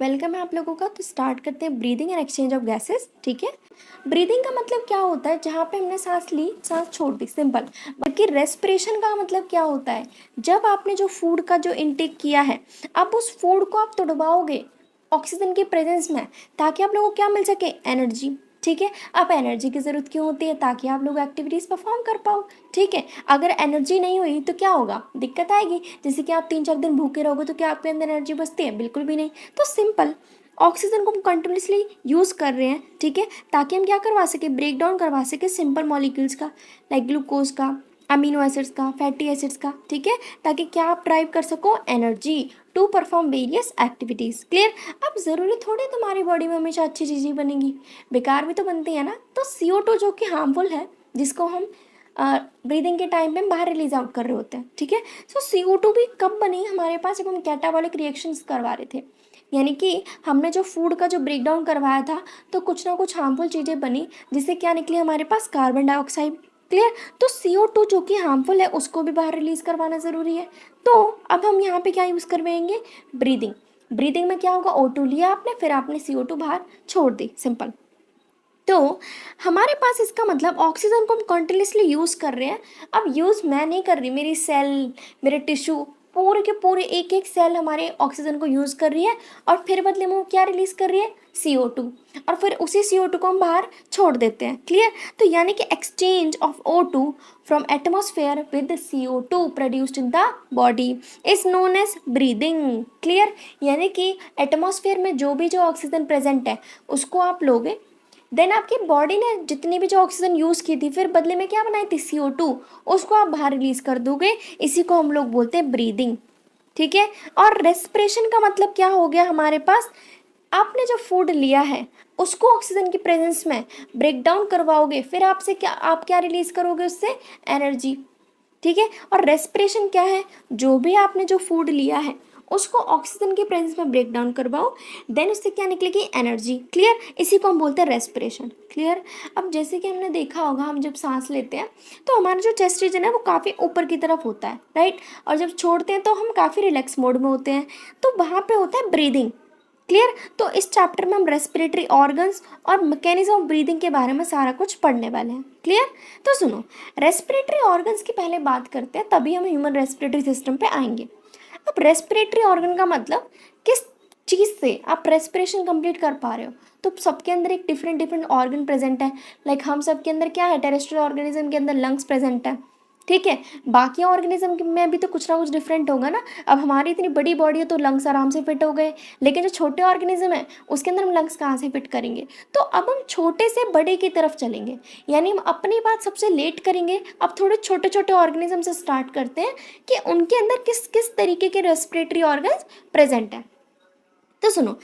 Welcome है आप लोगों का। तो स्टार्ट करते हैं breathing and exchange of gases. ठीक है, ब्रीदिंग का मतलब क्या होता है? जहाँ पे हमने सांस ली, सांस छोड़ दी, सिंपल। बल्कि रेस्पिरेशन का मतलब क्या होता है? जब आपने जो फूड का जो इनटेक किया है, अब उस फूड को आप तुड़वाओगे ऑक्सीजन की प्रेजेंस में, ताकि आप लोगों को क्या मिल सके? एनर्जी। ठीक है, अब एनर्जी की ज़रूरत क्यों होती है? ताकि आप लोग एक्टिविटीज़ परफॉर्म कर पाओ। ठीक है, अगर एनर्जी नहीं हुई तो क्या होगा? दिक्कत आएगी। जैसे कि आप 3-4 दिन भूखे रहोगे तो क्या आपके अंदर एनर्जी बचती है? बिल्कुल भी नहीं। तो सिंपल, ऑक्सीजन को हम कंटिन्यूसली यूज़ कर रहे हैं, ठीक है, ताकि हम क्या करवा सके? ब्रेक डाउन करवा सके सिंपल मॉलिक्यूल्स का, लाइक ग्लूकोज का, अमीनो एसिड्स का, फैटी एसिड्स का। ठीक है, ताकि क्या आप ड्राइव कर सको? Energy to perform various activities. Clear? अब ज़रूरी थोड़ी तुम्हारी बॉडी में हमेशा अच्छी चीज़ें बनेंगी, बेकार भी तो बनती है ना। तो CO2 जो कि हार्मफुल है, जिसको हम ब्रीदिंग के टाइम पे हम बाहर रिलीज आउट कर रहे होते हैं। ठीक है, सो CO2 भी कब बनी हमारे पास? जब हम कैटाबॉलिक रिएक्शंस करवा रहे थे, यानी कि हमने जो फूड का जो ब्रेक डाउन करवाया था, तो कुछ ना कुछ हार्मफुल चीज़ें बनी, जिससे क्या निकली हमारे पास? Carbon dioxide. क्लियर? तो CO2 जो कि हार्मफुल है, उसको भी बाहर रिलीज करवाना ज़रूरी है। तो अब हम यहाँ पे क्या यूज़ करवाएंगे? ब्रीदिंग। ब्रीदिंग में क्या होगा? O2 लिया आपने, फिर आपने CO2 बाहर छोड़ दी, सिंपल। तो हमारे पास इसका मतलब ऑक्सीजन को हम कंटिन्यूसली यूज़ कर रहे हैं। अब यूज़ मैं नहीं कर रही, मेरी सेल, मेरे टिश्यू, पूरे के पूरे एक एक सेल हमारे ऑक्सीजन को यूज़ कर रही है, और फिर बदले में वो क्या रिलीज़ कर रही है? CO2। और फिर उसी CO2 को हम बाहर छोड़ देते हैं। क्लियर? तो यानी कि exchange of O2 from atmosphere with CO2 produced in the body is known as breathing. Clear? यानी कि एटमोसफेयर में जो भी जो ऑक्सीजन प्रेजेंट है, उसको आप लोगे, देन आपकी बॉडी ने जितनी भी जो ऑक्सीजन यूज़ की थी, फिर बदले में क्या बनाई थी? CO2, उसको आप बाहर रिलीज कर दोगे। इसी को हम लोग बोलते हैं ब्रीदिंग। ठीक है, और रेस्पिरेशन का मतलब क्या हो गया हमारे पास? आपने जो फूड लिया है, उसको ऑक्सीजन की प्रेजेंस में ब्रेक डाउन करवाओगे, फिर आपसे क्या, आप क्या रिलीज करोगे उससे? एनर्जी। ठीक है, और रेस्पिरेशन क्या है? जो भी आपने जो फूड लिया है, उसको ऑक्सीजन की प्रेजेंस में ब्रेक डाउन करवाओ, देन उससे क्या निकलेगी? एनर्जी। क्लियर? इसी को हम बोलते हैं रेस्पिरेशन। क्लियर? अब जैसे कि हमने देखा होगा, हम जब सांस लेते हैं तो हमारा जो चेस्ट रीजन है वो काफ़ी ऊपर की तरफ होता है, राइट, और जब छोड़ते हैं तो हम काफ़ी रिलैक्स मोड में होते हैं, तो वहाँ पे होता है ब्रीदिंग। क्लियर? तो इस चैप्टर में हम रेस्पिरेटरी ऑर्गन्स और मैकेनिज्म ऑफ ब्रीदिंग के बारे में सारा कुछ पढ़ने वाले हैं। क्लियर? तो सुनो, रेस्पिरेटरी ऑर्गन्स की पहले बात करते हैं, तभी हम ह्यूमन रेस्पिरेटरी सिस्टम पे आएंगे। अब रेस्पिरेटरी ऑर्गन का मतलब, किस चीज़ से आप रेस्पिरेशन कंप्लीट कर पा रहे हो? तो सबके अंदर एक डिफरेंट डिफरेंट ऑर्गन प्रेजेंट है। लाइक हम सबके अंदर क्या है? टेरेस्ट्रियल ऑर्गेनिज्म के अंदर लंग्स प्रेजेंट है। ठीक है, बाकी ऑर्गेनिज्म में भी तो कुछ ना कुछ डिफरेंट होगा ना। अब हमारी इतनी बड़ी बॉडी है तो लंग्स आराम से फिट हो गए, लेकिन जो छोटे ऑर्गेनिज्म है उसके अंदर हम लंग्स कहाँ से फिट करेंगे? तो अब हम छोटे से बड़े की तरफ चलेंगे, यानी हम अपनी बात सबसे लेट करेंगे। अब थोड़े छोटे छोटे ऑर्गेनिज्म से स्टार्ट करते हैं कि उनके अंदर किस किस तरीके के रेस्पिरेटरी ऑर्गन्स प्रेजेंट है। तो सुनो,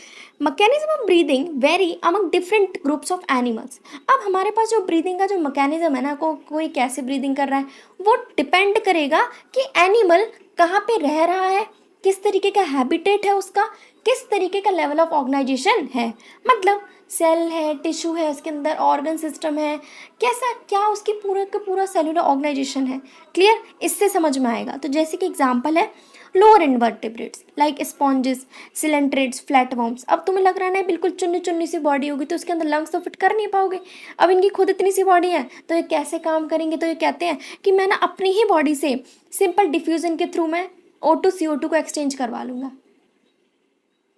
mechanism of breathing very among different groups of animals. अब हमारे पास जो ब्रीदिंग का जो मैकेनिज्म है ना, कोई कैसे ब्रीदिंग कर रहा है, वो डिपेंड करेगा कि एनिमल कहाँ पे रह रहा है, किस तरीके का हैबिटेट है उसका, किस तरीके का लेवल ऑफ ऑर्गेनाइजेशन है। मतलब सेल है, टिश्यू है, उसके अंदर ऑर्गन सिस्टम है, कैसा क्या उसकी पूरा का पूरा सेलुलर ऑर्गेनाइजेशन है। क्लियर? इससे समझ में आएगा। तो जैसे कि एग्जांपल है lower invertebrates like sponges, coelenterates, flatworms. अब तुम्हें लग रहा है ना बिल्कुल चुन्नी चुन्नी सी बॉडी होगी तो उसके अंदर लंग्स तो फिट कर नहीं पाओगे। अब इनकी खुद इतनी सी बॉडी है तो ये कैसे काम करेंगे? तो ये कहते हैं कि मैं ना अपनी ही बॉडी से सिंपल डिफ्यूजन के थ्रू मैं O2 CO2 को एक्सचेंज करवा लूँगा।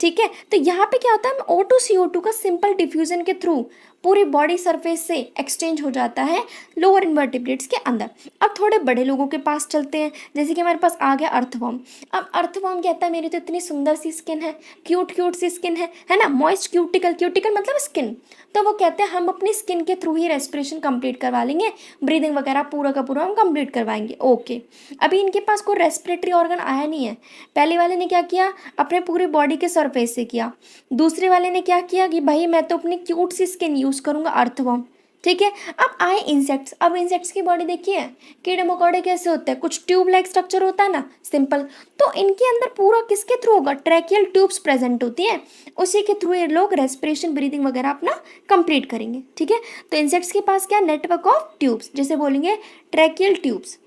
ठीक है, तो यहाँ पे क्या होता है? O2 CO2 का सिंपल डिफ्यूजन के थ्रू पूरी बॉडी सरफेस से एक्सचेंज हो जाता है लोअर इन्वर्टिब्रेट्स के अंदर। अब थोड़े बड़े लोगों के पास चलते हैं, जैसे कि हमारे पास आ गया अर्थवर्म। अब अर्थवर्म कहता है मेरी तो इतनी सुंदर सी स्किन है, क्यूट क्यूट सी स्किन है ना, मॉइस्ट क्यूटिकल, क्यूटिकल मतलब स्किन। तो वो कहते हैं हम अपनी स्किन के थ्रू ही रेस्पिरेशन कंप्लीट करवा लेंगे, ब्रीदिंग वगैरह पूरा का पूरा हम कंप्लीट करवाएंगे। ओके, अभी इनके पास कोई रेस्पिरेटरी ऑर्गन आया नहीं है। पहले वाले ने क्या किया? अपने पूरी बॉडी के सरफेस से किया। दूसरे वाले ने क्या किया कि भाई मैं तो अपनी क्यूट सी स्किन यूज़ करूँगा, अर्थवर्म। ठीक है, अब आए इंसेक्ट्स। अब इंसेक्ट्स की बॉडी देखिए, कीड़े मकोड़े कैसे होते हैं, कुछ ट्यूब लाइक स्ट्रक्चर होता है ना, सिंपल। तो इनके अंदर पूरा किसके थ्रू होगा? ट्रैकियल ट्यूब्स प्रेजेंट होती हैं, उसी के थ्रू ये लोग रेस्पिरेशन ब्रीदिंग वगैरह अपना कंप्लीट करेंगे। ठीक है, तो इंसेक्ट्स के पास क्या? नेटवर्क ऑफ ट्यूब्स, जैसे बोलेंगे ट्रैकियल ट्यूब्स।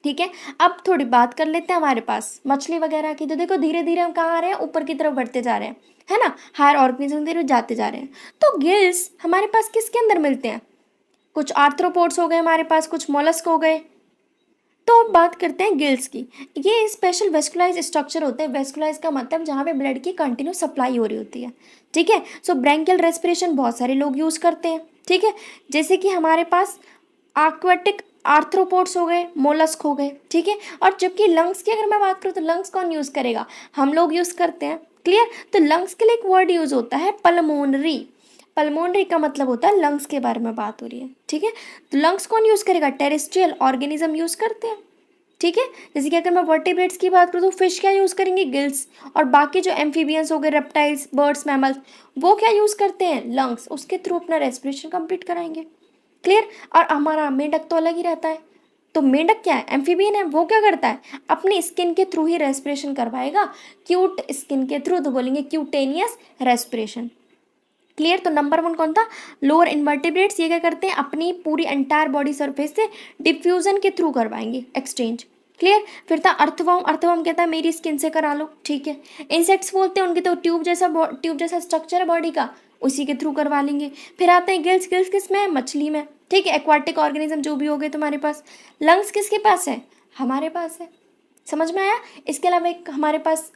ठीक है। अब थोड़ी बात कर लेते हैं हमारे पास मछली वगैरह की। तो देखो धीरे धीरे हम कहाँ आ रहे हैं, ऊपर की तरफ बढ़ते जा रहे हैं, है ना, हायर ऑर्गेनिज्म की तरफ जाते जा रहे हैं। तो गिल्स हमारे पास किसके अंदर मिलते हैं, कुछ आर्थ्रोपोड्स हो गए हमारे पास, कुछ मोलस्क हो गए। तो अब बात करते हैं गिल्स की। ये स्पेशल वेस्कुलाइज स्ट्रक्चर होते हैं। वेस्कुलाइज का मतलब जहाँ पे ब्लड की कंटिन्यू सप्लाई हो रही होती है, ठीक है। सो ब्रैंकियल रेस्पिरेशन बहुत सारे लोग यूज़ करते हैं, ठीक है। जैसे कि हमारे पास aquatic आर्थ्रोपोड्स हो गए, मोलस्क हो गए, ठीक है। और जबकि लंग्स की अगर मैं बात करूँ तो लंग्स कौन यूज़ करेगा, हम लोग यूज़ करते हैं, क्लियर। तो लंग्स के लिए एक वर्ड यूज़ होता है पल्मोनरी। पल्मोनरी का मतलब होता है लंग्स के बारे में बात हो रही है, ठीक है। तो लंग्स कौन यूज़ करेगा, टेरेस्ट्रियल ऑर्गेनिज्म यूज़ करते हैं, ठीक है। जैसे कि अगर मैं वर्टिब्रेट्स की बात करूँ तो फिश क्या यूज़ करेंगे, गिल्स। और बाकी जो एम्फीबियंस हो गए, रेप्टाइल्स, बर्ड्स, मैमल्स, वो क्या यूज़ करते हैं, लंग्स। उसके थ्रू अपना रेस्पिरेशन कंप्लीट कराएंगे, क्लियर। और हमारा मेंढक तो अलग ही रहता है। तो मेंढक क्या है, एम्फीबियन है, वो क्या करता है, अपनी स्किन के थ्रू ही रेस्पिरेशन करवाएगा, क्यूट स्किन के थ्रू, तो बोलेंगे क्यूटेनियस रेस्पिरेशन, क्लियर। तो नंबर 1 कौन था, लोअर इन्वर्टिब्रेट्स। ये क्या करते हैं, अपनी पूरी एंटायर बॉडी सरफेस से डिफ्यूजन के थ्रू करवाएंगे एक्सचेंज, क्लियर। फिर था अर्थवर्म। अर्थवर्म कहता है मेरी स्किन से करा लो, ठीक है। इंसेक्ट्स बोलते हैं, उनके तो ट्यूब जैसा स्ट्रक्चर है बॉडी का, उसी के थ्रू करवा लेंगे। फिर आते हैं गिल्स। गिल्स किस में है, मछली में, ठीक है। एक्वाटिक ऑर्गेनिज्म जो भी हो गए तुम्हारे पास। लंग्स किसके पास है, हमारे पास है, समझ में आया। इसके अलावा एक हमारे पास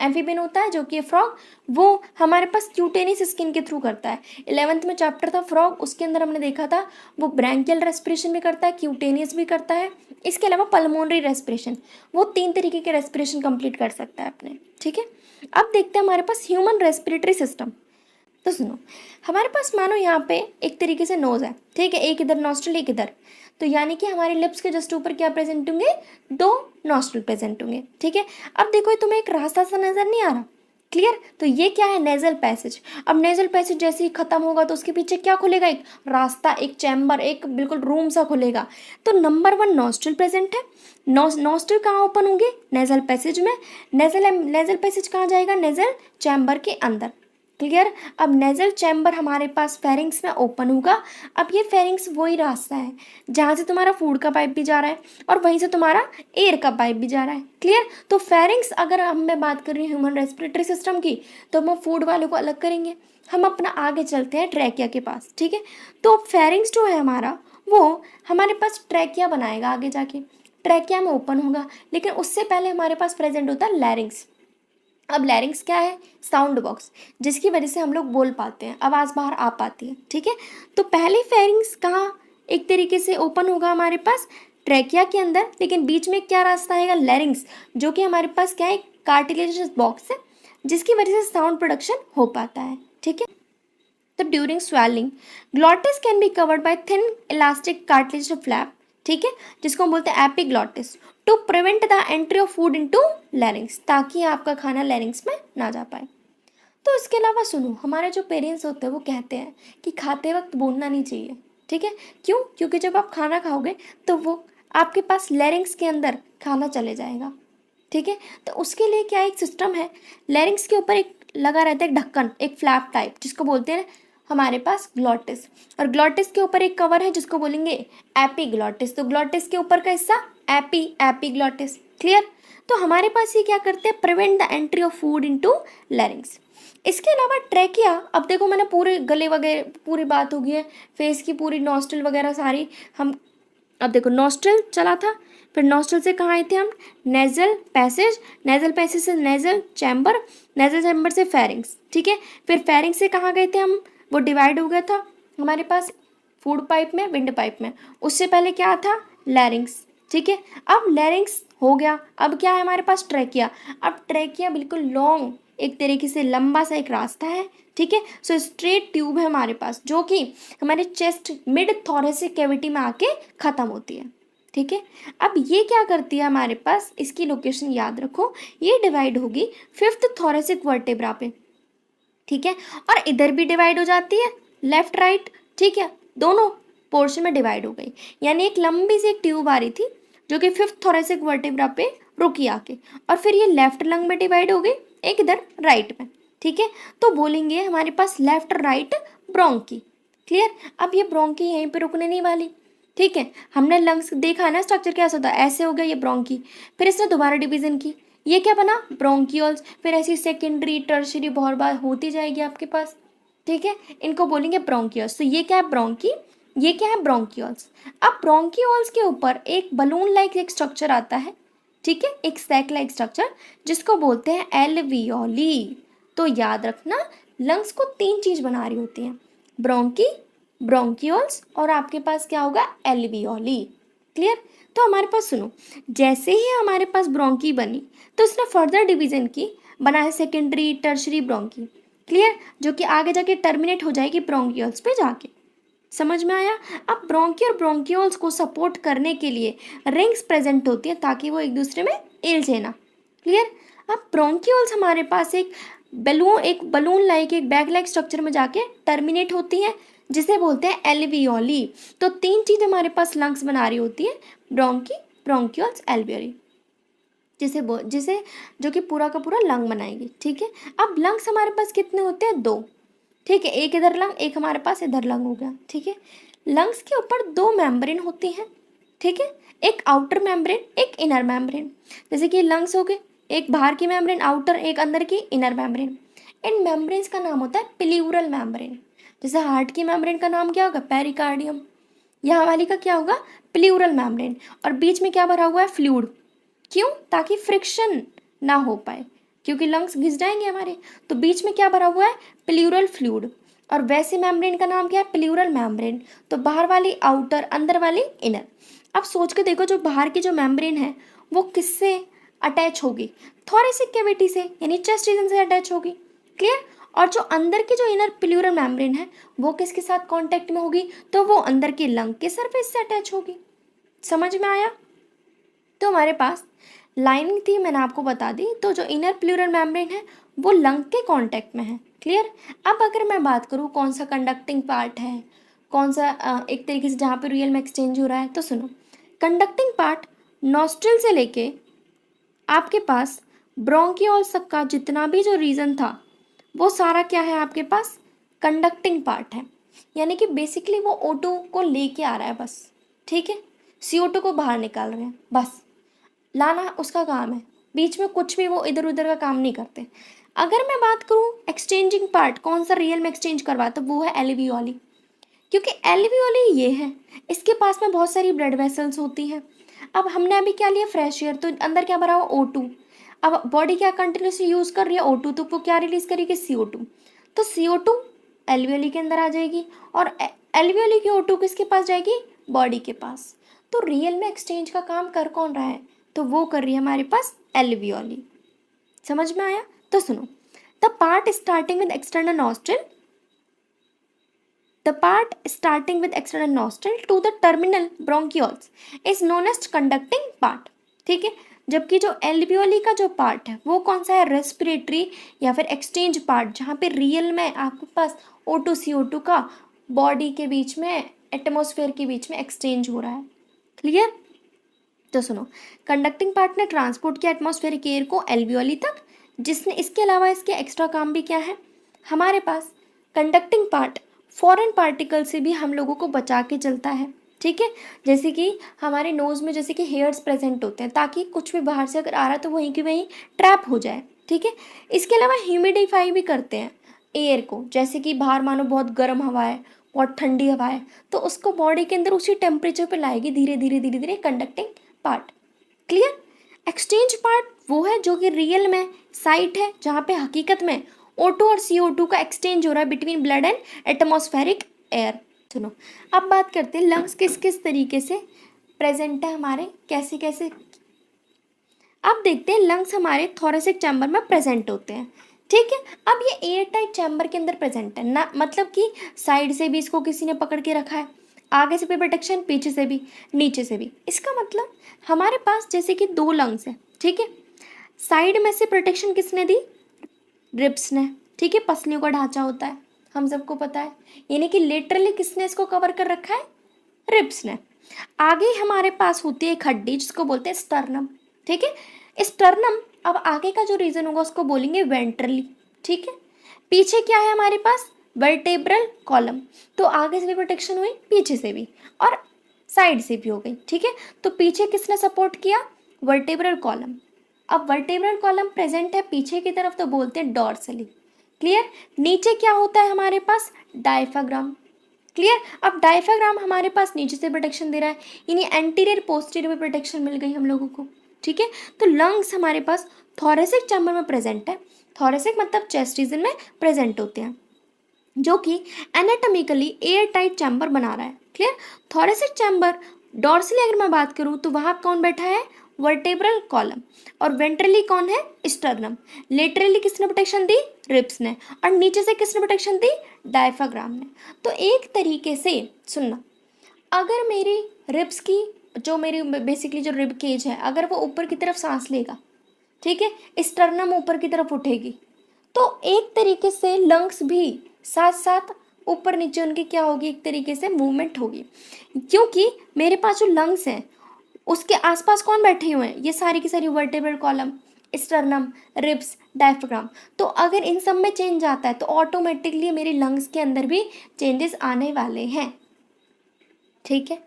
एम्फीबियन होता है जो कि फ्रॉग, वो हमारे पास क्यूटेनियस स्किन के थ्रू करता है। 11th में चैप्टर था फ्रॉग, उसके अंदर हमने देखा था वो ब्रैंकियल रेस्पिरेशन भी करता है, क्यूटेनियस भी करता है। इसके अलावा पल्मोनरी रेस्पिरेशन, वो 3 तरीके के रेस्पिरेशन कंप्लीट कर सकता है अपने, ठीक है। अब देखते हैं हमारे पास ह्यूमन रेस्पिरेटरी सिस्टम। तो सुनो, हमारे पास मानो यहाँ पे एक तरीके से नोज है, ठीक है, एक इधर नॉस्ट्रल एक इधर। तो यानी कि हमारे लिप्स के जस्ट ऊपर क्या प्रेजेंट होंगे, 2 नॉस्ट्रल प्रेजेंट होंगे, ठीक है। अब देखो तुम्हें एक रास्ता सा नजर नहीं आ रहा, क्लियर। तो ये क्या है, नेजल पैसेज। अब नेजल पैसेज जैसे ही खत्म होगा तो उसके पीछे क्या खुलेगा, एक रास्ता, एक चैम्बर, एक बिल्कुल रूम सा खुलेगा। तो नंबर 1 नॉस्ट्रल प्रेजेंट है। नॉस्ट्रल कहाँ ओपन होंगे, नेजल पैसेज में। नेजल पैसेज कहाँ जाएगा, नेजल चैम्बर के अंदर, क्लियर। अब नेजल चैम्बर हमारे पास फेरिंग्स में ओपन होगा। अब ये फेरिंग्स वही रास्ता है जहाँ से तुम्हारा फूड का पाइप भी जा रहा है और वहीं से तुम्हारा एयर का पाइप भी जा रहा है, क्लियर। तो फेरिंग्स, अगर मैं बात कर रही हूँ ह्यूमन रेस्पिरेटरी सिस्टम की, तो हम फूड वालों को अलग करेंगे। हम अपना आगे चलते हैं ट्रैकिया के पास, ठीक है। तो फेरिंग्स जो है हमारा, वो हमारे पास ट्रैकिया बनाएगा आगे जाके, ट्रैकिया में ओपन होगा। लेकिन उससे पहले हमारे पास प्रेजेंट होता है लैरिंग्स। अब लैरिंग्स क्या है, साउंड बॉक्स, जिसकी वजह से हम लोग बोल पाते हैं, आवाज़ बाहर आ पाती है, ठीक है। तो पहले फेरिंग्स कहाँ एक तरीके से ओपन होगा हमारे पास, ट्रैकिया के अंदर। लेकिन बीच में क्या रास्ता आएगा, लैरिंग्स, जो कि हमारे पास क्या है, कार्टिलेजियस बॉक्स है, जिसकी वजह से साउंड प्रोडक्शन हो पाता है, ठीक है। तो during swallowing glottis can be covered by thin elastic cartilage flap, ठीक है, जिसको हम बोलते हैं epiglottis, to prevent the entry of food into larynx, ताकि आपका खाना लैरिंग्स में ना जा पाए। तो इसके अलावा सुनो, हमारे जो पेरेंट्स होते हैं वो कहते हैं कि खाते वक्त बोलना नहीं चाहिए, ठीक है। क्यों, क्योंकि जब आप खाना खाओगे तो वो आपके पास लैरिंग्स के अंदर खाना चले जाएगा, ठीक है। तो उसके लिए क्या एक सिस्टम है, लैरिंग्स के ऊपर एक लगा रहता है एक ढक्कन, एक फ्लैप टाइप, जिसको बोलते हैं हमारे पास ग्लॉटिस। और ग्लॉटिस के ऊपर एक कवर है जिसको बोलेंगे एपीग्लॉटिस। तो ग्लॉटिस के ऊपर का हिस्सा एपीग्लॉटिस, क्लियर। तो हमारे पास ये क्या करते हैं, prevent the entry of food into लैरिंग्स। इसके अलावा ट्रैकिया, अब देखो मैंने पूरे गले वगैरह पूरी बात हो गई है, फेस की पूरी नॉस्ट्रल वगैरह सारी हम, अब देखो नॉस्ट्रल चला था, फिर नॉस्ट्रल से कहाँ आए थे हम, नेजल पैसेज, नेजल पैसेज से नेजल चैम्बर, नेजल चैम्बर से फेरिंग्स, ठीक है। फिर फेरिंग्स से कहाँ गए थे हम, वो डिवाइड हो गया था हमारे पास फूड पाइप में, विंड पाइप में। उससे पहले क्या था, लैरिंग्स, ठीक है। अब लैरिंग्स हो गया, अब क्या है हमारे पास, ट्रैकिया। अब ट्रैकिया बिल्कुल लॉन्ग, एक तरीके से लंबा सा एक रास्ता है, ठीक है। सो स्ट्रेट ट्यूब है हमारे पास, जो कि हमारे चेस्ट मिड थोरेसिक कैविटी में आके ख़त्म होती है, ठीक है। अब ये क्या करती है हमारे पास, इसकी लोकेशन याद रखो, ये डिवाइड होगी 5th थोरेसिक वर्टेब्रा पे, ठीक है। और इधर भी डिवाइड हो जाती है, लेफ्ट राइट, ठीक है, दोनों पोर्शन में डिवाइड हो गई। यानी एक लंबी सी एक ट्यूब आ रही थी जो कि 5th थोरेसिक वर्टेब्रा पे रुकी आके, और फिर ये लेफ्ट लंग में डिवाइड हो गई, एक इधर राइट में, ठीक है। तो बोलेंगे हमारे पास लेफ्ट राइट ब्रोंकी, क्लियर। अब ये ब्रोंकी यहीं पे रुकने नहीं वाली, ठीक है, हमने लंग्स देखा है ना स्ट्रक्चर कैसा होता है, ऐसे हो गया ये ब्रोंकी, फिर इसने दोबारा डिवीजन की, ये क्या बना ब्रोंकियोल्स, फिर ऐसी सेकेंडरी टर्शियरी बहुत बार होती जाएगी आपके पास। ठीक है, इनको बोलेंगे ब्रोंकियोल्स। तो ये क्या है ब्रोंकी, ये क्या है ब्रोंकियोल्स। अब ब्रोंकियोल्स के ऊपर एक बलून लाइक एक स्ट्रक्चर आता है, ठीक है, एक सैक लाइक स्ट्रक्चर, जिसको बोलते हैं एल्वियोली। तो याद रखना, लंग्स को तीन चीज बना रही होती हैं, ब्रोंकी, ब्रोंकियोल्स और आपके पास क्या होगा एल्वियोली। क्लियर। तो हमारे पास सुनो, जैसे ही हमारे पास ब्रोंकी बनी तो उसने फर्दर डिवीजन की, बना है सेकेंडरी टर्शरी ब्रोंकी। क्लियर, जो कि आगे जाके टर्मिनेट हो जाएगी ब्रोंकियोल्स पे जाके। समझ में आया। अब ब्रोंकी और ब्रोंकियोल्स को सपोर्ट करने के लिए रिंग्स प्रेजेंट होती है ताकि वो एक दूसरे में इलझे ना। क्लियर। अब ब्रोंकियोल्स हमारे पास एक बलून लाइक एक बैग लाइक स्ट्रक्चर में जाके टर्मिनेट होती है, जिसे बोलते हैं एल्वियोली। तो तीन चीज हमारे पास लंग्स बना रही होती है, ब्रोंकी, ब्रोंकियोल्स, एल्वियोली, जिसे जो कि पूरा का पूरा लंग बनाएगी। ठीक है। अब लंग्स हमारे पास कितने होते हैं, दो। ठीक है, एक इधर लंग, एक हमारे पास इधर लंग हो गया। ठीक है, लंग्स के ऊपर दो मेम्ब्रेन होती हैं। ठीक है, एक आउटर मेम्ब्रेन, एक इनर मेम्ब्रेन। जैसे कि लंग्स हो गए, एक बाहर की मेम्ब्रेन आउटर, एक अंदर की इनर मेम्ब्रेन। इन मेम्ब्रेन्स का नाम होता है प्ल्यूरल मेम्ब्रेन। जैसे हार्ट की मेम्ब्रेन का नाम क्या होगा, पेरिकार्डियम। यहाँ वाली का क्या होगा, प्ल्यूरल मेम्ब्रेन। और बीच में क्या भरा हुआ है, फ्लूइड। क्यों, ताकि फ्रिक्शन ना हो पाए, क्योंकि लंग्स घिस जाएंगे हमारे। तो बीच में क्या भरा हुआ है, प्ल्यूरल फ्लूइड। और वैसे मेम्ब्रेन का नाम क्या है, प्ल्यूरल मेम्ब्रेन। तो बाहर वाली आउटर, अंदर वाली इनर। अब सोच के देखो, जो बाहर की जो मेम्ब्रेन है वो किससे अटैच होगी, थोरेसिक कैविटी से, यानी चेस्ट रीजन से अटैच होगी। क्लियर। और जो अंदर की जो इनर प्ल्यूरल मेम्ब्रेन है वो किसके साथ कांटेक्ट में होगी, तो वो अंदर की लंग के सरफेस से अटैच होगी। समझ में आया। तो हमारे पास लाइनिंग थी, मैंने आपको बता दी। तो जो इनर प्ल्यूरल मेम्ब्रेन है वो लंग के कांटेक्ट में है। क्लियर। अब अगर मैं बात करूँ कौन सा कंडक्टिंग पार्ट है, कौन सा एक तरीके से जहाँ पे रियल में एक्सचेंज हो रहा है, तो सुनो, कंडक्टिंग पार्ट नॉस्ट्रिल से लेके आपके पास ब्रोंकियोल्स तक का जितना भी जो रीजन था वो सारा क्या है आपके पास, कंडक्टिंग पार्ट है। यानी कि बेसिकली वो O2 को लेके आ रहा है बस। ठीक है, CO2 को बाहर निकाल रहे हैं बस, लाना उसका काम है। बीच में कुछ भी वो इधर उधर का काम नहीं करते। अगर मैं बात करूँ एक्सचेंजिंग पार्ट कौन सा रियल में एक्सचेंज करवा, तो वो है एल्वियोली। क्योंकि एल्वियोली ये है, इसके पास में बहुत सारी ब्लड वेसल्स होती हैं। अब हमने अभी क्या लिया, फ्रेश एयर, तो अंदर क्या भरा हुआ, O2। अब बॉडी क्या कंटिन्यूसली यूज़ कर रही है, O2, तो वो क्या रिलीज करेगी, CO2। तो CO2 एल्वियोली के अंदर आ जाएगी, और एल्वियोली की O2 किसके पास जाएगी, बॉडी के पास। तो रियल में एक्सचेंज का काम कर कौन रहा है, तो वो कर रही है हमारे पास एल्वियोली। समझ में आया। तो सुनो, the part starting with external nostril, the part starting with external nostril to the terminal bronchioles is known as conducting part। ठीक है, जबकि जो एल्वियोली का जो पार्ट है वो कौन सा है, रेस्पिरेटरी या फिर एक्सचेंज पार्ट, जहाँ पे रियल में आपके पास O2 CO2 का बॉडी के बीच में, एटमॉस्फेयर के बीच में एक्सचेंज हो रहा है। क्लियर। तो सुनो, कंडक्टिंग पार्ट ने ट्रांसपोर्ट किया एटमॉस्फेरिक एयर को एल्वियोली तक, जिसने इसके अलावा इसके एक्स्ट्रा काम भी क्या है हमारे पास, कंडक्टिंग पार्ट फॉरेन पार्टिकल से भी हम लोगों को बचा के चलता है। ठीक है, जैसे कि हमारे नोज़ में जैसे कि हेयर्स प्रेजेंट होते हैं, ताकि कुछ भी बाहर से अगर आ रहा है तो वहीं की वहीं ट्रैप हो जाए। ठीक है, इसके अलावा ह्यूमिडिफाई भी करते हैं एयर को, जैसे कि बाहर मानो बहुत गर्म हवा है, बहुत ठंडी हवा है, तो उसको बॉडी के अंदर उसी टेम्परेचर पे लाएगी धीरे धीरे धीरे धीरे, conducting part. Clear. Exchange part वो है जो कि रियल में साइट है, जहाँ पे हकीकत में O2 और CO2 का एक्सचेंज हो रहा है between blood and atmospheric air. सुनो, अब बात करते हैं लंग्स किस किस तरीके से प्रेजेंट है हमारे, कैसे कैसे। अब देखते हैं लंग्स हमारे थोरेसिक चैम्बर में प्रेजेंट होते हैं। ठीक है, अब ये एयर टाइट चैम्बर के अंदर प्रेजेंट है ना, मतलब कि साइड से भी इसको किसी ने पकड़ के रखा है, आगे से भी प्रोटेक्शन, पीछे से भी, नीचे से भी। इसका मतलब हमारे पास जैसे कि दो लंग्स है। ठीक है, साइड में से प्रोटेक्शन किसने दी, रिब्स ने। ठीक है, पसलियों का ढांचा होता है, हम सबको पता है, यानी कि लिटरली किसने इसको कवर कर रखा है, रिब्स ने। आगे हमारे पास होती है एक हड्डी जिसको बोलते हैं स्टर्नम। ठीक है, स्टर्नम, अब आगे का जो रीजन होगा उसको बोलेंगे वेंट्रली। ठीक है, पीछे क्या है हमारे पास, वर्टेब्रल कॉलम। तो आगे से भी प्रोटेक्शन हुई, पीछे से भी, और साइड से भी हो गई, ठीक है। तो पीछे किसने सपोर्ट किया, वर्टेब्रल कॉलम। अब वर्टेब्रल कॉलम प्रेजेंट है पीछे की तरफ तो बोलते हैं डॉर्सली, क्लियर। नीचे क्या होता है हमारे पास, डायफ्राम, क्लियर। अब डायफ्राम हमारे पास नीचे से प्रोटेक्शन दे रहा है, यानी एंटीरियर पोस्टीरियर में प्रोटेक्शन मिल गई हम लोगों को, ठीक है। तो लंग्स हमारे पास थोरेसिक चैम्बर में प्रेजेंट है, थोरेसिक मतलब चेस्ट रीजन में प्रेजेंट होते हैं, जो कि एनाटॉमिकली एयर टाइट चैम्बर बना रहा है, क्लियर। थोरेसिक चैम्बर डॉर्सली अगर मैं बात करूँ तो वहाँ कौन बैठा है, वर्टेब्रल कॉलम, और वेंट्रली कौन है, स्टर्नम। लेटरली किसने प्रोटेक्शन दी, रिब्स ने, और नीचे से किसने प्रोटेक्शन दी, डायफ्राम ने। तो एक तरीके से सुनना, अगर मेरी रिब्स की जो मेरी बेसिकली जो रिब केज है अगर वो ऊपर की तरफ सांस लेगा, ठीक है, स्टर्नम ऊपर की तरफ उठेगी, तो एक तरीके से लंग्स भी साथ साथ ऊपर नीचे उनकी क्या होगी, एक तरीके से मूवमेंट होगी, क्योंकि मेरे पास जो लंग्स हैं उसके आसपास कौन बैठे हुए हैं, ये सारी की सारी vertebral column, sternum, ribs, diaphragm. तो अगर इन सब में चेंज आता है तो ऑटोमेटिकली मेरे लंग्स के अंदर भी चेंजेस आने वाले हैं, ठीक है।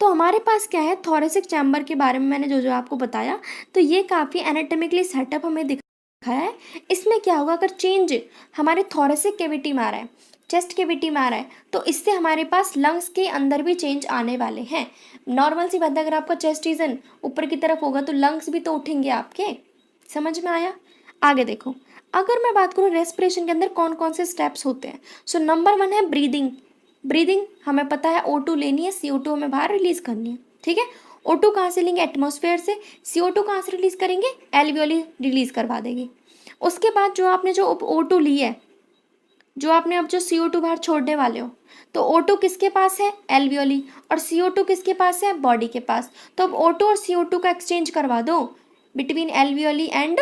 तो हमारे पास क्या है, थोरेसिक चैम्बर के बारे में मैंने जो जो आपको बताया, तो ये काफ़ी एनाटॉमिकली सेटअप हमें दिखाया है। इसमें क्या होगा, अगर चेंज हमारे थोरेसिक कैविटी में आ रहा है, चेस्ट कैविटी में आ रहा है, तो इससे हमारे पास लंग्स के अंदर भी चेंज आने वाले हैं। नॉर्मल सी बात है, अगर आपका चेस्ट रीजन ऊपर की तरफ होगा तो लंग्स भी तो उठेंगे आपके, समझ में आया। आगे देखो, अगर मैं बात करूँ रेस्पिरेशन के अंदर कौन कौन से स्टेप्स होते हैं, सो नंबर 1 है ब्रीदिंग। ब्रीदिंग हमें पता है O2 लेनी है, CO2 हमें बाहर रिलीज करनी है, ठीक है। O2 कहाँ से लेंगे, एटमॉस्फेयर से। CO2 कहाँ से रिलीज करेंगे, एल्वियोली रिलीज करवा देंगे। उसके बाद जो आपने जो O2 ली है, जो आपने अब जो CO2 बाहर छोड़ने वाले हो, तो O2 किसके पास है, एल्वियोली, और CO2 किसके पास है, बॉडी के पास। तो अब O2 और CO2 का एक्सचेंज करवा दो between alveoli and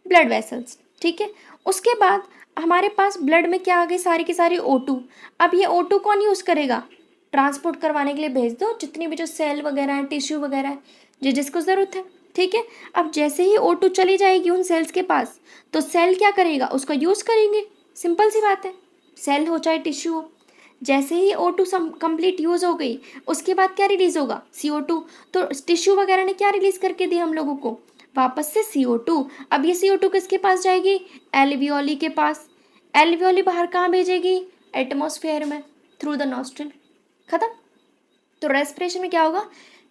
blood vessels, ठीक है। उसके बाद हमारे पास ब्लड में क्या आ गई, सारी की सारी O2। अब ये O2 कौन यूज़ करेगा, ट्रांसपोर्ट करवाने के लिए भेज दो जितनी भी जो सेल वगैरह है, टिश्यू वगैरह है, जिसको ज़रूरत है, ठीक है। अब जैसे ही O2 चली जाएगी उन सेल्स के पास, तो सेल क्या करेगा, उसका यूज़ करेंगे, सिंपल सी बात है, सेल हो चाहे टिश्यू हो। जैसे ही O2 कंप्लीट यूज़ हो गई, उसके बाद क्या रिलीज़ होगा, CO2। तो टिश्यू वगैरह ने क्या रिलीज़ करके दिया हम लोगों को, वापस से CO2। अब ये CO2 किसके पास जाएगी, एल्वियोली के पास। एल्वियोली बाहर कहाँ भेजेगी, एटमॉस्फेयर में, थ्रू द नॉस्ट्रिल, खत्म। तो रेस्पिरेशन में क्या होगा,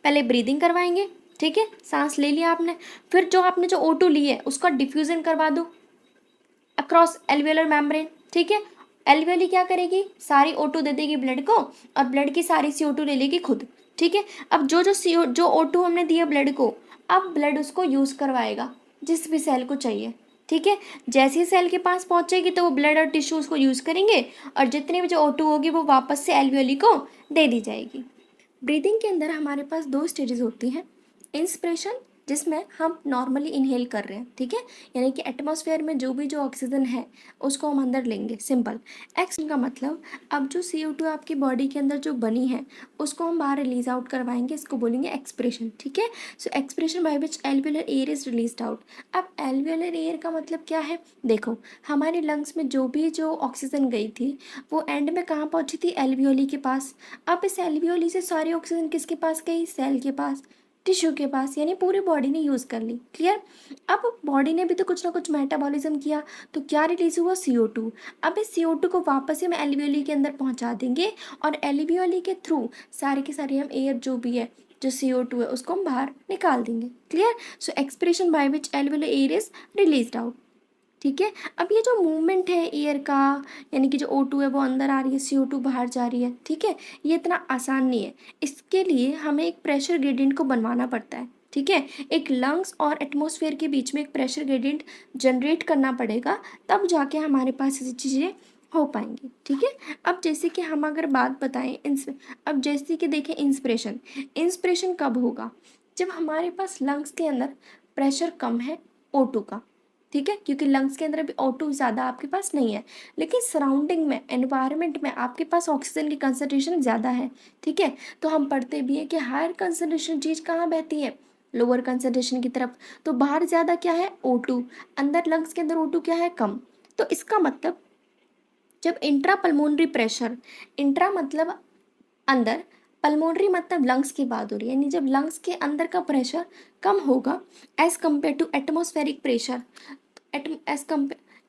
पहले ब्रीदिंग करवाएंगे, ठीक है, सांस ले लिया आपने, फिर जो आपने जो O2 ली है उसका डिफ्यूजन करवा दो अक्रॉस एल्वियोलर मेम्ब्रेन, ठीक है। एल्वियोली क्या करेगी, सारी O2 दे देगी ब्लड को, और ब्लड की सारी CO2 ले लेगी खुद, ठीक है। अब जो O2 हमने दिया ब्लड को, अब ब्लड उसको यूज़ करवाएगा जिस भी सेल को चाहिए, ठीक है। जैसे ही सेल के पास पहुंचेगी तो वो ब्लड और टिश्यू उसको यूज़ करेंगे, और जितनी भी जो O2 होगी वो वापस से एल्वियोली को दे दी जाएगी। ब्रीदिंग के अंदर हमारे पास 2 स्टेजेस होती हैं, इंस्पिरेशन जिसमें हम नॉर्मली इनहेल कर रहे हैं, ठीक है, यानी कि एटमॉस्फेयर में जो भी जो ऑक्सीजन है उसको हम अंदर लेंगे, सिंपल। एक्सपेंशन का मतलब अब जो CO2 आपकी बॉडी के अंदर जो बनी है उसको हम बाहर रिलीज आउट करवाएंगे, इसको बोलेंगे एक्सपिरेशन, ठीक है। So expiration by which alveolar air is released out. अब एल्वियोलर एयर का मतलब क्या है, देखो हमारे लंग्स में जो भी जो ऑक्सीजन गई थी वो एंड में कहाँ पहुँची थी, एल्वियोली के पास। अब इस एल्वियोली से सारी ऑक्सीजन किसके पास गई, सेल के पास, टिश्यू के पास, यानी पूरी बॉडी ने यूज़ कर ली, क्लियर। अब बॉडी ने भी तो कुछ ना कुछ मेटाबॉलिज्म किया, तो क्या रिलीज हुआ, CO2। अब इस CO2 को वापस हम एल्वियोली के अंदर पहुंचा देंगे, और एल्वियोली के थ्रू सारे के सारे हम एयर जो भी है जो CO2 है उसको हम बाहर निकाल देंगे, clear. So expiration by which alveolar air is released out, ठीक है। अब ये जो मूवमेंट है एयर का, यानी कि जो O2 है वो अंदर आ रही है, CO2 बाहर जा रही है, ठीक है, ये इतना आसान नहीं है। इसके लिए हमें एक प्रेशर ग्रेडियंट को बनवाना पड़ता है, ठीक है। एक लंग्स और एटमॉस्फेयर के बीच में एक प्रेशर ग्रेडियंट जनरेट करना पड़ेगा, तब जाके हमारे पास ऐसी चीज़ें हो पाएंगी, ठीक है। अब जैसे कि हम अगर बात बताएं अब जैसे कि देखें इंस्पिरेशन, इंस्पिरेशन कब होगा, जब हमारे पास लंग्स के अंदर प्रेशर कम है O2 का, ठीक है, क्योंकि लंग्स के अंदर अभी O2 ज़्यादा आपके पास नहीं है, लेकिन सराउंडिंग में, एनवायरनमेंट में आपके पास ऑक्सीजन की कंसनट्रेशन ज़्यादा है, ठीक है। तो हम पढ़ते भी हैं कि हायर कंसनट्रेशन चीज़ कहाँ बहती है, लोअर कंसनट्रेशन की तरफ। तो बाहर ज़्यादा क्या है, O2, अंदर लंग्स के अंदर O2 क्या है, कम। तो इसका मतलब जब इंट्रा पल्मोनरी प्रेशर, इंट्रा मतलब अंदर, पल्मोनरी मतलब लंग्स की बात हो रही है, यानी जब लंग्स के अंदर का प्रेशर कम होगा as compare to atmospheric pressure,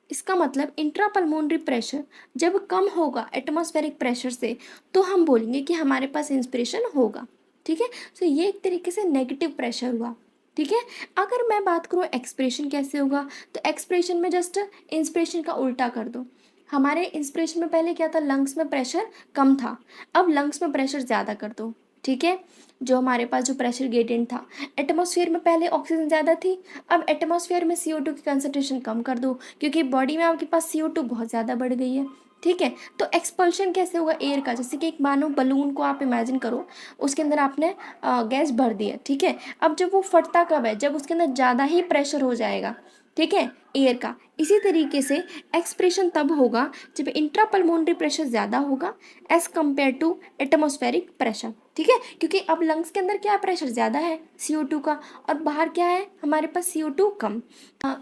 इसका मतलब इंट्रा पल्मोनरी प्रेशर जब कम होगा एटमॉस्फेरिक प्रेशर से, तो हम बोलेंगे कि हमारे पास इंस्पिरेशन होगा। ठीक है, तो ये एक तरीके से नेगेटिव प्रेशर हुआ। ठीक है, अगर मैं बात करूँ एक्सप्रेशन कैसे होगा, तो एक्सप्रेशन में जस्ट इंस्पिरेशन का उल्टा कर दो। हमारे इंस्पिरेशन में पहले क्या था, लंग्स में प्रेशर कम था, अब लंग्स में प्रेशर ज़्यादा कर दो। ठीक है, जो हमारे पास जो प्रेशर ग्रेडियंट था, एटमॉस्फेयर में पहले ऑक्सीजन ज़्यादा थी, अब एटमॉस्फेयर में CO2 की कंसंट्रेशन कम कर दो, क्योंकि बॉडी में आपके पास CO2 बहुत ज़्यादा बढ़ गई है। ठीक है, तो एक्सपल्शन कैसे होगा एयर का, जैसे कि एक मानो बलून को आप इमेजिन करो, उसके अंदर आपने गैस भर दी है। ठीक है, अब जब वो फटता कब है, जब उसके अंदर ज़्यादा ही प्रेशर हो जाएगा। ठीक है, एयर का। इसी तरीके से एक्सप्रेशन तब होगा जब इंट्रा पल्मोनरी प्रेशर ज़्यादा होगा as compare to atmospheric pressure. ठीक है, क्योंकि अब लंग्स के अंदर क्या प्रेशर ज़्यादा है CO2 का, और बाहर क्या है हमारे पास CO2 कम।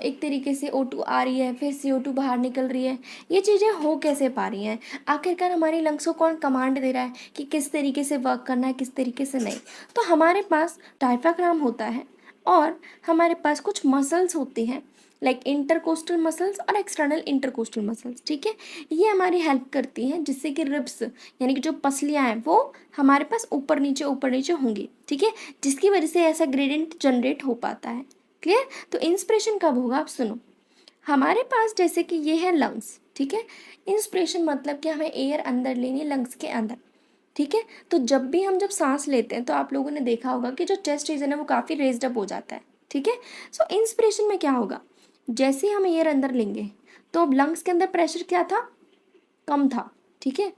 एक तरीके से O2 आ रही है, फिर CO2 बाहर निकल रही है। ये चीज़ें हो कैसे पा रही हैं, आखिरकार हमारी लंग्स को कौन कमांड दे रहा है कि किस तरीके से वर्क करना है, किस तरीके से नहीं। तो हमारे पास डायफ्राम होता है और हमारे पास कुछ मसल्स होती हैं, लाइक इंटरकोस्टल मसल्स और एक्सटर्नल इंटरकोस्टल मसल्स। ठीक है, ये हमारी हेल्प करती हैं जिससे कि रिब्स यानी कि जो पसलियाँ हैं वो हमारे पास ऊपर नीचे होंगी। ठीक है, जिसकी वजह से ऐसा ग्रेडियंट जनरेट हो पाता है। क्लियर, तो इंस्पिरेशन कब होगा, आप सुनो। हमारे पास जैसे कि ये है लंग्स। ठीक है, इंस्पिरेशन मतलब कि हमें एयर अंदर लेनी है लंग्स के अंदर। ठीक है, तो जब सांस लेते हैं तो आप लोगों ने देखा होगा कि जो चेस्ट रीजन है वो काफ़ी रेज्ड अप हो जाता है। ठीक है, सो इंस्पिरेशन में क्या होगा, जैसे ही हम एयर अंदर लेंगे तो अब लंग्स के अंदर प्रेशर क्या था, कम था। ठीक है,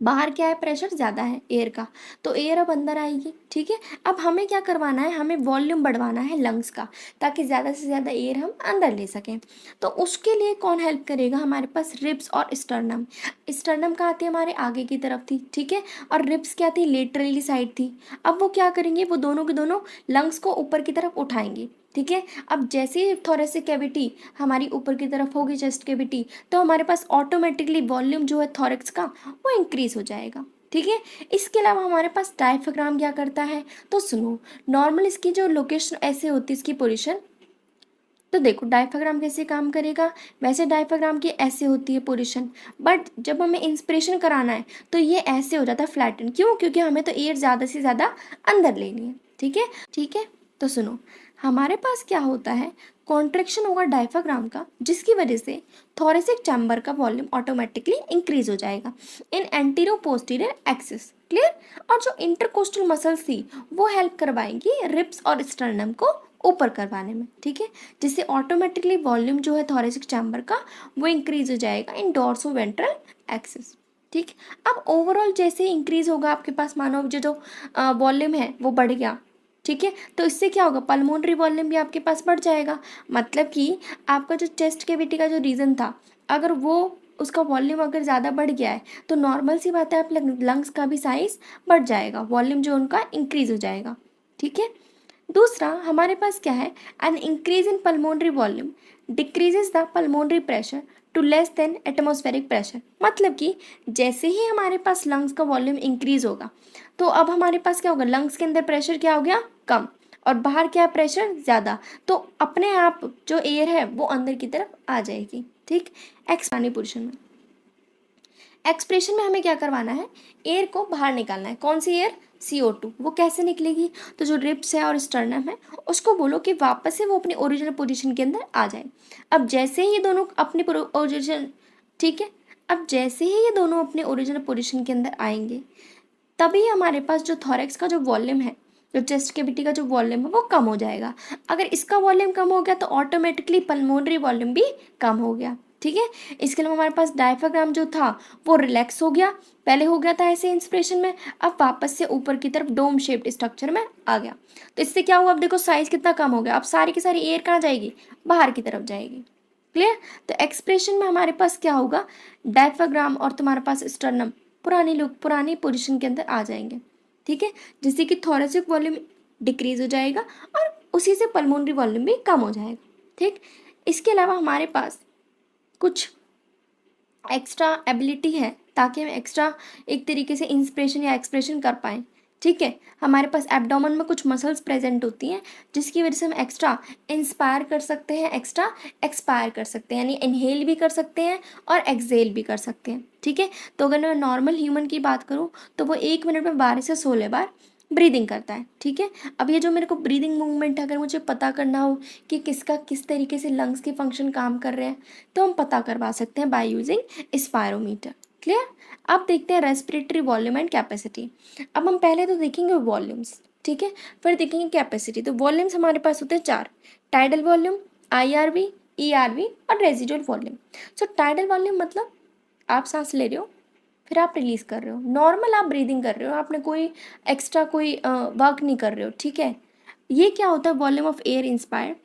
बाहर क्या है, प्रेशर ज़्यादा है एयर का, तो एयर अब अंदर आएगी। ठीक है, अब हमें क्या करवाना है, हमें वॉल्यूम बढ़वाना है लंग्स का, ताकि ज़्यादा से ज़्यादा एयर हम अंदर ले सकें। तो उसके लिए कौन हेल्प करेगा, हमारे पास रिब्स और स्टर्नम। स्टर्नम कहाँ थी, हमारे आगे की तरफ थी। ठीक है, और रिब्स क्या थी, लेटरली साइड थी। अब वो क्या करेंगे, वो दोनों के दोनों लंग्स को ऊपर की तरफ उठाएंगे। ठीक है, अब जैसे ही थोरेसिक कैविटी हमारी ऊपर की तरफ होगी, चेस्ट कैविटी, तो हमारे पास ऑटोमेटिकली वॉल्यूम जो है थोरेक्स का वो इंक्रीज हो जाएगा। ठीक है, इसके अलावा हमारे पास डायफ्राम क्या करता है, तो सुनो। नॉर्मल इसकी जो लोकेशन ऐसे होती है, इसकी पोजीशन, तो देखो डायफ्राम कैसे काम करेगा, वैसे डायफ्राम की ऐसे होती है पोजीशन, बट जब हमें इंस्पिरेशन कराना है तो ये ऐसे हो जाता है फ्लैटन। क्यों, क्योंकि हमें तो एयर ज़्यादा से ज़्यादा अंदर लेनी है। ठीक है, ठीक है, तो सुनो, हमारे पास क्या होता है, कॉन्ट्रैक्शन होगा डायफ्राम का, जिसकी वजह से थोरेसिक चैम्बर का वॉल्यूम ऑटोमेटिकली इंक्रीज हो जाएगा इन एंटीरो पोस्टीरियर एक्सिस। क्लियर, और जो इंटरकोस्टल मसल्स थी वो हेल्प करवाएंगी रिब्स और स्टर्नम को ऊपर करवाने में। ठीक है, जिससे ऑटोमेटिकली वॉल्यूम जो है थोरेसिक चैम्बर का वो इंक्रीज हो जाएगा इन डोर्सो वेंट्रल एक्सिस। ठीक, अब ओवरऑल जैसे इंक्रीज होगा आपके पास, मानो जो वॉल्यूम है वो बढ़ गया। ठीक है, तो इससे क्या होगा, पल्मोनरी वॉल्यूम भी आपके पास बढ़ जाएगा। मतलब कि आपका जो चेस्ट कैविटी का जो रीजन था, अगर वो उसका वॉल्यूम अगर ज़्यादा बढ़ गया है तो नॉर्मल सी बात है, आप लंग्स का भी साइज बढ़ जाएगा, वॉल्यूम जो उनका इंक्रीज हो जाएगा। ठीक है, दूसरा हमारे पास क्या है, an increase in pulmonary volume decreases the pulmonary pressure to less than atmospheric pressure. मतलब कि जैसे ही हमारे पास लंग्स का वॉल्यूम इंक्रीज होगा तो अब हमारे पास क्या होगा, लंग्स के अंदर प्रेशर क्या हो गया, कम, और बाहर क्या है, प्रेशर ज़्यादा, तो अपने आप जो एयर है वो अंदर की तरफ आ जाएगी। ठीक, एक्सपांडिंग पोजीशन में, एक्सप्रेशन में हमें क्या करवाना है, एयर को बाहर निकालना है। कौन सी एयर, CO2। वो कैसे निकलेगी, तो जो रिब्स है और स्टर्नम है उसको बोलो कि वापस से वो अपनी ओरिजिनल पोजीशन के अंदर आ जाए। अब जैसे ही ये दोनों अपनी ओरिजिनल, ठीक है, अब जैसे ही ये दोनों अपने ओरिजिनल पोजीशन के अंदर आएंगे, तभी हमारे पास जो थोरेक्स का जो वॉल्यूम है, जो चेस्ट कैविटी का जो वॉल्यूम है वो कम हो जाएगा। अगर इसका वॉल्यूम कम हो गया तो ऑटोमेटिकली पल्मोनरी वॉल्यूम भी कम हो गया। ठीक है, इसके लिए हमारे पास डायफ्राम जो था वो रिलैक्स हो गया, पहले हो गया था ऐसे इंस्पिरेशन में, अब वापस से ऊपर की तरफ डोम शेप्ड स्ट्रक्चर में आ गया। तो इससे क्या हुआ, अब देखो साइज कितना कम हो गया, अब सारी की सारी एयर कहाँ जाएगी, बाहर की तरफ जाएगी। क्लियर, तो एक्सप्रेशन में हमारे पास क्या होगा, डायफ्राम और तुम्हारे पास स्टर्नम पुरानी पोजीशन के अंदर आ जाएंगे। ठीक है, जिससे कि थोरेसिक वॉल्यूम डिक्रीज हो जाएगा और उसी से पल्मोनरी वॉल्यूम भी कम हो जाएगा। ठीक, इसके अलावा हमारे पास कुछ एक्स्ट्रा एबिलिटी है ताकि हम एक्स्ट्रा एक तरीके से इंस्पिरेशन या एक्सप्रेशन कर पाएँ, ठीक है। हमारे पास एब्डोमेन में कुछ मसल्स प्रेजेंट होती हैं जिसकी वजह से हम एक्स्ट्रा इंस्पायर कर सकते हैं, एक्स्ट्रा एक्सपायर कर सकते हैं, यानी इनहेल भी कर सकते हैं और एक्सहेल भी कर सकते हैं, ठीक है। तो अगर मैं नॉर्मल ह्यूमन की बात करूँ तो वो 1 मिनट में 12 से 16 बार ब्रीदिंग करता है, ठीक है। अब ये जो मेरे को ब्रीदिंग मूवमेंट है, अगर मुझे पता करना हो कि किसका किस तरीके से लंग्स के फंक्शन काम कर रहे हैं, तो हम पता करवा सकते हैं बाय यूजिंग स्पायरोमीटर। क्लियर। अब देखते हैं रेस्पिरेटरी वॉल्यूम एंड कैपेसिटी। अब हम पहले तो देखेंगे वॉल्यूम्स, ठीक है, फिर देखेंगे कैपेसिटी। तो वॉल्यूम्स हमारे पास होते हैं 4, टाइडल वॉल्यूम, IRV, ERV और रेजिडुअल वॉल्यूम। सो टाइडल वॉल्यूम मतलब आप सांस ले रहे हो फिर आप रिलीज़ कर रहे हो, नॉर्मल आप ब्रीदिंग कर रहे हो, आपने कोई एक्स्ट्रा कोई वर्क नहीं कर रहे हो, ठीक है। ये क्या होता है, वॉल्यूम ऑफ एयर इंस्पायर्ड,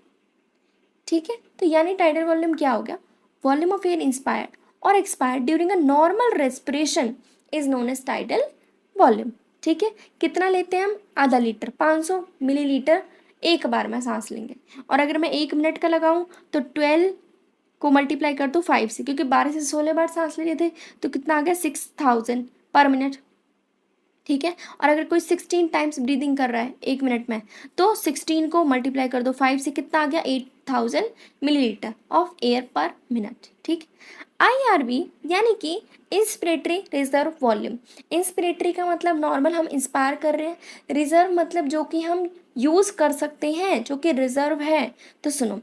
ठीक है। तो यानी टाइडल वॉल्यूम क्या हो गया, वॉल्यूम ऑफ एयर इंस्पायर्ड और expired during a normal respiration is known as tidal volume, ठीक है। कितना लेते हैं हम, आधा लीटर, 500 मिलीलीटर एक बार में सांस लेंगे। और अगर मैं 1 मिनट का लगाऊं तो 12 को मल्टीप्लाई कर दो 5 से, क्योंकि 12 से 16 बार सांस ले रहे थे तो कितना आ गया 6000 पर मिनट, ठीक है। और अगर कोई 16 टाइम्स ब्रीदिंग कर रहा है 1 मिनट में तो 16 को मल्टीप्लाई कर दो 5 से, कितना आ गया 8000 मिलीलीटर ऑफ एयर पर मिनट, ठीक। IRV यानी कि इंस्पिरेटरी रिजर्व वॉल्यूम। इंस्पिरेटरी का मतलब नॉर्मल हम इंस्पायर कर रहे हैं, रिजर्व मतलब जो कि हम यूज़ कर सकते हैं, जो कि रिजर्व है। तो सुनो,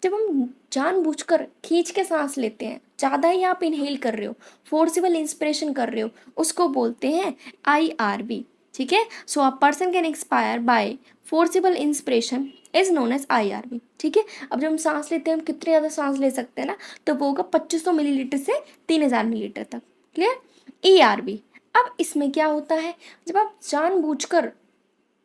जब हम जानबूझकर खींच के सांस लेते हैं, ज़्यादा ही आप इनहेल कर रहे हो, फोर्सिबल इंस्पिरेशन कर रहे हो, उसको बोलते हैं IRV, ठीक है। So a person can expire by forcible inspiration is known as IRV, ठीक है। अब जब हम सांस लेते हैं, हम कितने ज़्यादा सांस ले सकते हैं ना, तो वो होगा 2500 मिलीलीटर से 3000 मिलीलीटर तक। क्लियर। ERV, अब इसमें क्या होता है, जब आप जानबूझकर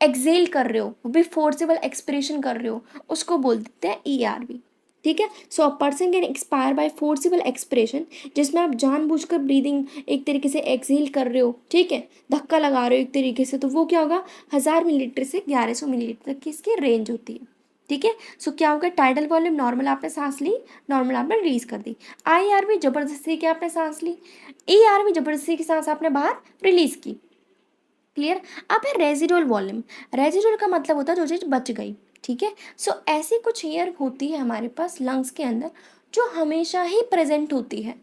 एक्सेल कर रहे हो, वो भी फोर्सिबल एक्सपिरेशन कर रहे हो, उसको बोल देते हैं ERV, ठीक है। So a person can expire by forcible expiration, जिसमें आप जानबूझकर ब्रीदिंग एक तरीके से एक्सेल कर रहे हो, ठीक है, धक्का लगा रहे हो एक तरीके से, तो वो क्या होगा 1000 मिलीलीटर से 1100 मिलीलीटर तक की इसकी रेंज होती है, ठीक है। सो क्या होगा, टाइडल वॉल्यूम नॉर्मल आपने सांस ली, नॉर्मल आपने रिलीज कर दी। IRV जबरदस्ती की आपने सांस ली, ERV जबरदस्ती की सांस आपने बाहर रिलीज की। क्लियर। अब है रेजिडुअल वॉल्यूम। रेजिडुअल का मतलब होता है जो चीज़ बच गई, ठीक है। सो ऐसी कुछ एयर होती है हमारे पास लंग्स के अंदर जो हमेशा ही प्रेजेंट होती है,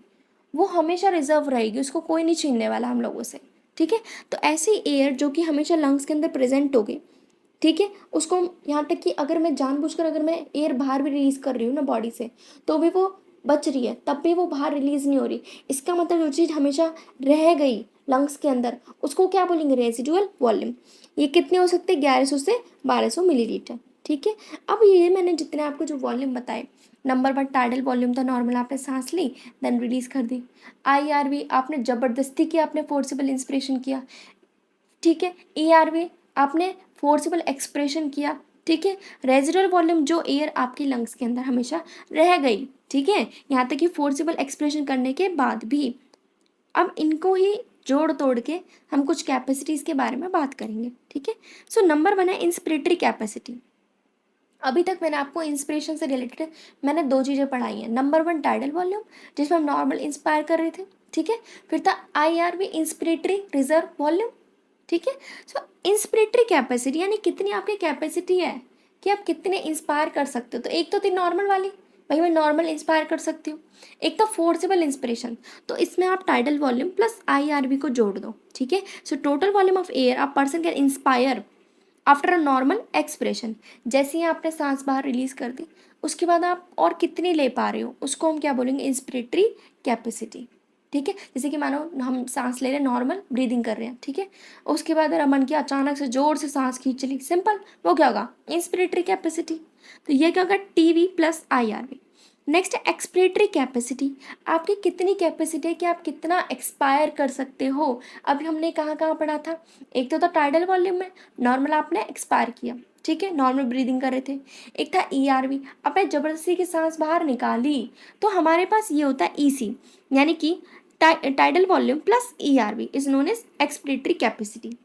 वो हमेशा रिजर्व रहेगी, उसको कोई नहीं छीनने वाला हम लोगों से, ठीक है। तो ऐसी एयर जो कि हमेशा लंग्स के अंदर प्रेजेंट होगी, ठीक है, उसको यहाँ तक कि अगर मैं जानबूझकर अगर मैं एयर बाहर भी रिलीज कर रही हूँ ना बॉडी से, तो भी वो बच रही है, तब भी वो बाहर रिलीज नहीं हो रही। इसका मतलब जो चीज़ हमेशा रह गई लंग्स के अंदर, उसको क्या बोलेंगे, रेजिडुअल वॉल्यूम। ये कितने हो सकते हैं, 1100 से 1200 मिलीलीटर, ठीक है। अब ये मैंने जितने आपको जो वॉल्यूम बताए, नंबर 1 टाइडल वॉल्यूम था, नॉर्मल आपने सांस ली देन रिलीज कर दी। IRV आपने ज़बरदस्ती किया, आपने फोर्सिबल इंस्पिरेशन किया, ठीक है। ERV आपने फोर्सिबल एक्सप्रेशन किया, ठीक है। रेजिडुअल वॉल्यूम जो एयर आपके लंग्स के अंदर हमेशा रह गई, ठीक है, यहाँ तक कि फोर्सिबल एक्सप्रेशन करने के बाद भी। अब इनको ही जोड़ तोड़ के हम कुछ कैपेसिटीज़ के बारे में बात करेंगे, ठीक है। सो नंबर 1 है इंस्पिरेटरी कैपेसिटी। अभी तक मैंने आपको इंस्पिरेशन से रिलेटेड मैंने 2 चीज़ें पढ़ाई हैं। नंबर 1 टाइडल वॉल्यूम, जिसमें हम नॉर्मल इंस्पायर कर रहे थे, ठीक है। फिर था IRV इंस्पिरेटरी रिजर्व वॉल्यूम, ठीक है। सो इंस्पिरेटरी कैपेसिटी यानी कितनी आपकी कैपेसिटी है कि आप कितने इंस्पायर कर सकते हो। तो एक तो थी नॉर्मल वाली, भाई मैं नॉर्मल इंस्पायर कर सकती हूँ। एक तो फोर्सिबल इंस्पिरेशन, तो इसमें आप टाइडल वॉल्यूम प्लस IRV को जोड़ दो, ठीक है। So total volume of air a person can inspire after a normal expression, जैसे ही आपने सांस बाहर रिलीज कर दी, उसके बाद आप और कितनी ले पा रहे हो, उसको हम क्या बोलेंगे, इंस्पिरेटरी कैपेसिटी, ठीक है। जैसे कि मानो हम सांस ले रहे हैं, नॉर्मल ब्रीदिंग कर रहे हैं, ठीक है, उसके बाद अगर मन किया अचानक से जोर से सांस खींच ली, सिंपल, वो क्या होगा, इंस्पिरेटरी कैपेसिटी। तो ये क्या होगा, TV प्लस IRV। नेक्स्ट है एक्सपिरेटरी कैपेसिटी, आपकी कितनी कैपेसिटी है कि आप कितना एक्सपायर कर सकते हो। अभी हमने कहाँ कहाँ पढ़ा था, एक तो था टाइडल वॉल्यूम में, नॉर्मल आपने एक्सपायर किया, ठीक है, नॉर्मल ब्रीदिंग कर रहे थे। एक था ERV, आपने जबरदस्ती की सांस बाहर निकाली, तो हमारे पास ये होता है EC, यानी कि tidal volume plus ERV is known as expiratory capacity,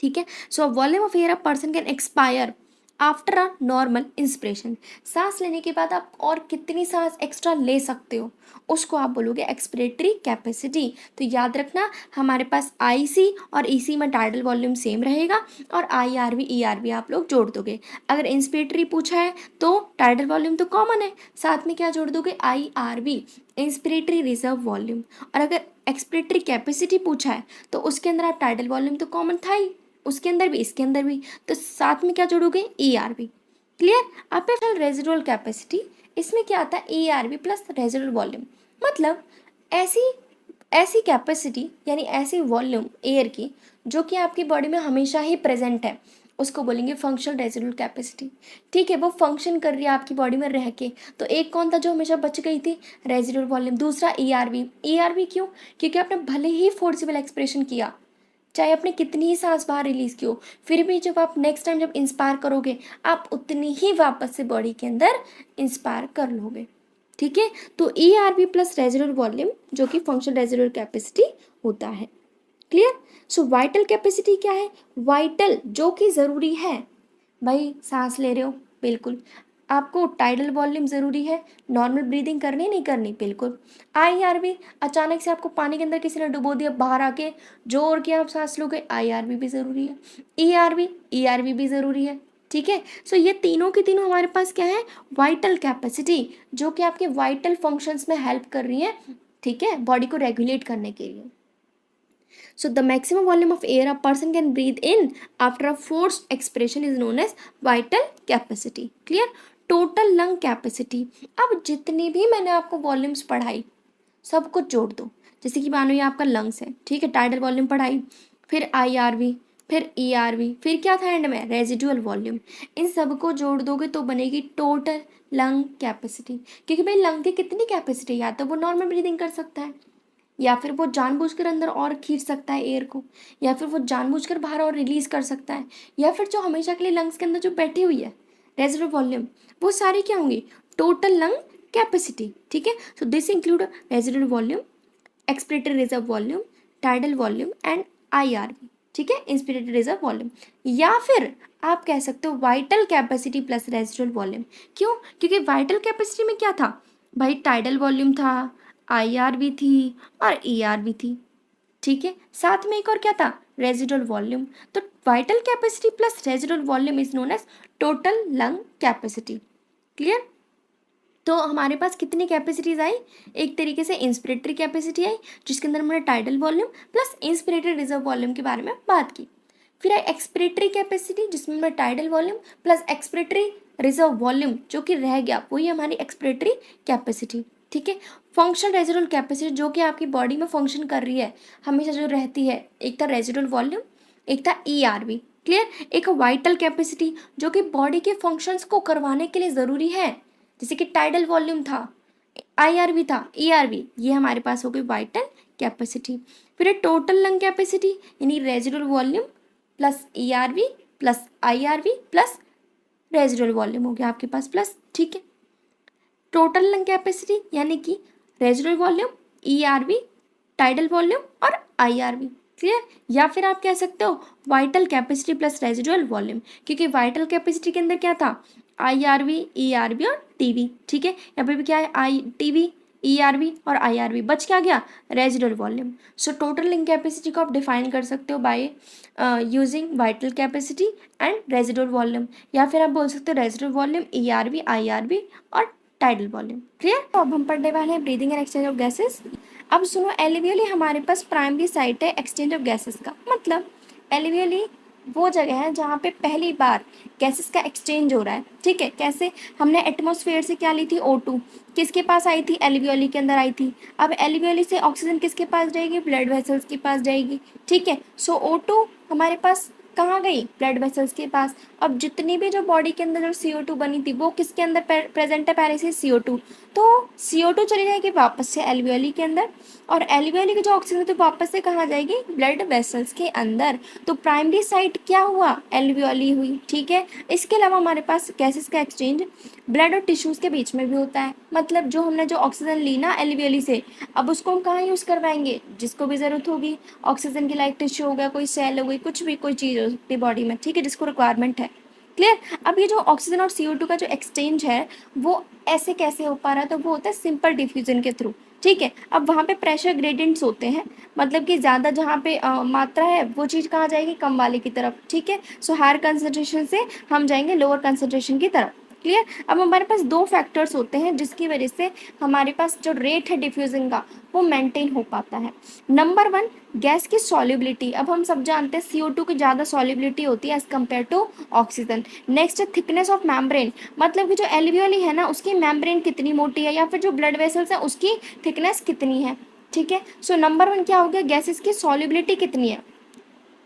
ठीक है। So volume of air a person can expire after a normal inspiration, सांस लेने के बाद आप और कितनी सांस एक्स्ट्रा ले सकते हो, उसको आप बोलोगे एक्सपिरेटरी कैपेसिटी। तो याद रखना, हमारे पास आई सी और ई सी में टाइडल वॉल्यूम सेम रहेगा, और I R V E R V आप लोग जोड़ दोगे। अगर इंस्पिरेटरी पूछा है तो टाइडल वॉल्यूम तो कॉमन है, साथ में क्या जोड़ दोगे, I R V, inspiratory reserve volume. और अगर एक्सपिरेटरी कैपेसिटी पूछा है तो उसके अंदर आप टाइडल वॉल्यूम तो कॉमन था ही, उसके अंदर भी इसके अंदर भी, तो साथ में क्या जोड़ोगे, ई आर वी। क्लियर। अब रेजिडुअल कैपेसिटी, इसमें क्या आता है, E R V plus residual volume. मतलब ऐसी ऐसी कैपेसिटी यानी ऐसी वॉल्यूम एयर की जो कि आपकी बॉडी में हमेशा ही प्रेजेंट है, उसको बोलेंगे फंक्शनल रेजिडुअल कैपेसिटी। ठीक है, वो फंक्शन कर रही है आपकी बॉडी में रह के। तो एक कौन था जो हमेशा बच गई थी, रेजिडुअल वॉल्यूम। दूसरा E R V. E R V क्यों, क्योंकि आपने भले ही फोर्सिबल एक्सप्रेशन किया, चाहे आपने कितनी ही सांस बाहर रिलीज की हो, फिर भी जब आप नेक्स्ट टाइम जब इंस्पायर करोगे, आप उतनी ही वापस से बॉडी के अंदर इंस्पायर कर लोगे। ठीक है, तो E R V plus residual volume जो कि फंक्शनल रेजिडुअल कैपेसिटी होता है। क्लियर। सो वाइटल कैपेसिटी क्या है, वाइटल जो कि ज़रूरी है। भाई सांस ले रहे हो, बिल्कुल आपको टाइडल वॉल्यूम ज़रूरी है, नॉर्मल ब्रीदिंग करनी नहीं करनी, बिल्कुल। आई आर वी, अचानक से आपको पानी के अंदर किसी ने डुबो दिया, बाहर आके जोर के आप सांस लोगे, आई आर वी भी ज़रूरी है। E R V, E R V भी ज़रूरी है। ठीक है, सो ये तीनों की तीनों हमारे पास क्या है, वाइटल कैपेसिटी, जो कि आपके वाइटल फंक्शंस में हेल्प कर रही है, ठीक है, बॉडी को रेगुलेट करने के लिए। So the maximum volume of air a person can breathe in after a forced expiration is known as vital capacity. Clear? Total lung capacity. अब जितनी भी मैंने आपको वॉल्यूम्स पढ़ाई, सब कुछ जोड़ दो। जैसे कि मानो ये आपका लंग्स है, ठीक है, टाइडल वॉल्यूम पढ़ाई, फिर आई आर वी, फिर ई आर वी, फिर क्या था एंड में, रेजिडुअल वॉल्यूम। इन सब को जोड़ दोगे तो बनेगी टोटल लंग कैपेसिटी। क्योंकि भाई लंग की कितनी कैपेसिटी, या तो वो नॉर्मल ब्रीदिंग कर सकता है, या फिर वो जानबूझकर अंदर और खींच सकता है एयर को, या फिर वो जानबूझकर बाहर और रिलीज कर सकता है, या फिर जो हमेशा के लिए लंग्स के अंदर जो बैठी हुई है रेजर्व वॉल्यूम, वो सारी क्या होंगी, टोटल लंग कैपेसिटी। ठीक है, so this include residual volume, expiratory reserve volume, tidal volume and I R V. ठीक है, इंस्पिरेटरी रिजर्व वॉल्यूम, या फिर आप कह सकते हो vital capacity plus residual volume. क्यों, क्योंकि वाइटल कैपेसिटी में क्या था भाई, टाइडल वॉल्यूम था, आई आर वी थी और ई आर वी थी। ठीक है, साथ में एक और क्या था, रेजिडुअल वॉल्यूम। तो vital capacity plus residual volume is known as total lung capacity. Clear. तो हमारे पास कितनी कैपेसिटीज आई, एक तरीके से इंस्पिरेटरी कैपेसिटी आई, जिसके अंदर हमने tidal volume plus inspiratory reserve volume के बारे में बात की। फिर आई एक्सपिरेटरी कैपेसिटी, जिसमें हमने tidal volume plus expiratory reserve volume जो कि रह गया, वही हमारी एक्सपिरेटरी कैपेसिटी। ठीक है, फंक्शनल रेजिडुअल कैपेसिटी जो कि आपकी बॉडी में फंक्शन कर रही है हमेशा जो रहती है, एक था रेजिडुअल वॉल्यूम, एक था ई आर वी। क्लियर। एक वाइटल कैपेसिटी जो कि बॉडी के फंक्शंस को करवाने के लिए ज़रूरी है, जैसे कि टाइडल वॉल्यूम था, आई आर वी था, ई आर वी, ये हमारे पास हो गई वाइटल कैपेसिटी। फिर टोटल लंग कैपेसिटी यानी residual volume plus E R V plus I R V plus residual volume हो गया आपके पास प्लस। ठीक है, टोटल लंग कैपेसिटी यानी कि residual volume, E R V, tidal volume और आई आर वी। क्लियर। या फिर आप कह सकते हो vital capacity plus residual volume, क्योंकि वाइटल कैपेसिटी के अंदर क्या था, I R V, E R V और टी वी। ठीक है, यहाँ पे भी क्या है, I T V, E R V और आई आर वी, बच क्या गया, residual volume. So total lung capacity को आप डिफाइन कर सकते हो by using vital capacity and residual volume, या फिर आप बोल सकते हो residual volume, E R V, I R V और टाइडल वॉल्यूम। क्लियर। तो अब हम पढ़ने वाले हैं breathing and exchange of gases. अब सुनो, एलिवियली हमारे पास प्राइमरी साइट है एक्सचेंज ऑफ गैसेस का। मतलब एलिवियली वो जगह है जहाँ पे पहली बार गैसेस का एक्सचेंज हो रहा है। ठीक है, कैसे, हमने एटमॉस्फेयर से क्या ली थी, O2, किसके पास आई थी, एलिवियली के अंदर आई थी। अब एलिवियली से ऑक्सीजन किसके पास जाएगी, ब्लड वेसल्स के पास जाएगी। ठीक है, सो O2 हमारे पास कहाँ गई, ब्लड वेसल्स के पास। अब जितनी भी जो बॉडी के अंदर जो CO2 बनी थी वो किसके अंदर प्रेजेंट है, पहले से CO2, तो CO2 चली जाएगी वापस से एल्वियोली के अंदर, और एल्वियोली की जो ऑक्सीजन तो वापस से कहाँ जाएगी, ब्लड वेसल्स के अंदर। तो प्राइमरी साइट क्या हुआ, एल्वियोली हुई। ठीक है, इसके अलावा हमारे पास गैसेस का एक्सचेंज ब्लड और टिश्यूज़ के बीच में भी होता है। मतलब जो हमने जो ऑक्सीजन ली ना एल्वियोली से, अब उसको हम कहाँ यूज़ करवाएंगे, जिसको भी ज़रूरत होगी ऑक्सीजन की, लाइक टिश्यू हो गया, कोई सेल हो गई, कुछ भी कोई चीज़ हो सकती है बॉडी में, ठीक है, जिसको रिक्वायरमेंट है। क्लियर। अब ये जो ऑक्सीजन और CO2 का जो एक्सचेंज है वो ऐसे कैसे हो पा रहा है, तो वो होता है सिंपल डिफ्यूजन के थ्रू, ठीक है। अब वहाँ पे प्रेशर ग्रेडियंट्स होते हैं, मतलब कि ज़्यादा जहाँ पे मात्रा है वो चीज़ कहाँ जाएगी, कम वाले की तरफ, ठीक है। सो हायर कंसंट्रेशन से हम जाएंगे लोअर कंसंट्रेशन की तरफ, क्लियर। अब हमारे पास दो फैक्टर्स होते हैं जिसकी वजह से हमारे पास जो रेट है डिफ्यूजन का वो मेंटेन हो पाता है। नंबर 1, गैस की सॉल्युबिलिटी। अब हम सब जानते हैं CO2 की ज़्यादा सॉल्युबिलिटी होती है as compare to oxygen. Next है थिकनेस ऑफ मेम्ब्रेन, मतलब कि जो एल्वियोली है ना उसकी मेम्ब्रेन कितनी मोटी है, या फिर जो ब्लड वेसल्स है उसकी थिकनेस कितनी है, ठीक है। सो नंबर 1 क्या हो गया, गैसेस की सॉल्युबिलिटी कितनी है।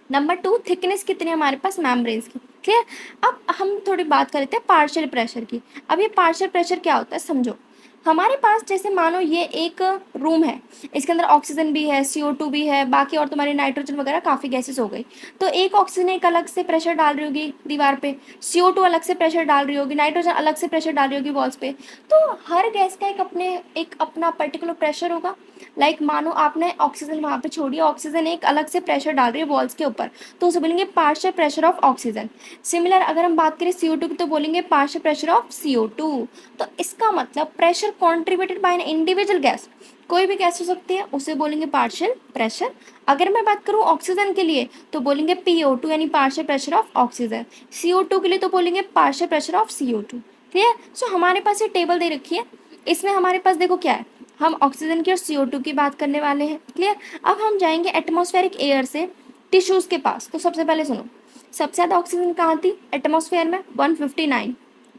नंबर 2, थिकनेस कितनी है हमारे पास मेम्ब्रेन्स की, क्लियर। अब हम थोड़ी बात कर लेते हैं पार्शियल प्रेशर की। अब ये पार्शियल प्रेशर क्या होता है समझो। हमारे पास जैसे मानो ये एक रूम है, इसके अंदर ऑक्सीजन भी है, CO2 भी है, बाकी और तुम्हारी नाइट्रोजन वगैरह काफ़ी गैसेस हो गई। तो एक ऑक्सीजन एक अलग से प्रेशर डाल रही होगी दीवार पे, CO2 अलग से प्रेशर डाल रही होगी, नाइट्रोजन अलग से प्रेशर डाल रही होगी वॉल्स पे। तो हर गैस का एक अपना पर्टिकुलर प्रेशर होगा। लाइक मानो आपने ऑक्सीजन वहाँ पे छोड़ी, ऑक्सीजन एक अलग से प्रेशर डाल रही है वॉल्स के ऊपर, तो उसे बोलेंगे partial pressure of oxygen. Similar अगर हम बात करें CO2 की तो बोलेंगे पार्शियल प्रेशर ऑफ CO2। तो इसका मतलब pressure contributed bye an individual gas, कोई भी गैस हो सकती है, उसे बोलेंगे पार्शियल प्रेशर। अगर मैं बात करूँ ऑक्सीजन के लिए तो बोलेंगे PO2 यानी partial pressure of oxygen. CO2 के लिए तो बोलेंगे partial pressure of CO2, clear. So हमारे पास ये टेबल दे रखी है, इसमें हमारे पास देखो क्या है, हम ऑक्सीजन की और CO2 की बात करने वाले हैं, क्लियर। अब हम जाएंगे एटमॉस्फेरिक एयर से टिश्यूज़ के पास। तो सबसे पहले सुनो, सबसे ज़्यादा ऑक्सीजन कहाँ थी एटमॉस्फेयर में, 159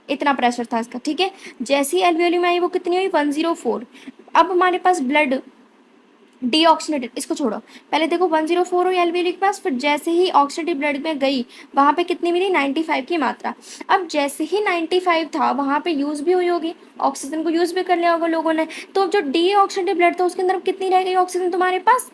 इतना प्रेशर था इसका, ठीक है। जैसी एल्वियोली में आई वो कितनी हुई, 104। अब हमारे पास ब्लड डीऑक्सीनेटेड, इसको छोड़ो, पहले देखो 104 हुई एल्वियोली के पास, फिर जैसे ही ऑक्सीडेटिव ब्लड में गई वहाँ पे कितनी मिली, 95 की मात्रा। अब जैसे ही 95 था वहाँ पे यूज़ भी हुई होगी, ऑक्सीजन को यूज़ भी कर लिया होगा लोगों ने, तो जो डीऑक्सीडेटिव ब्लड था उसके अंदर कितनी रह गई ऑक्सीजन तुम्हारे पास,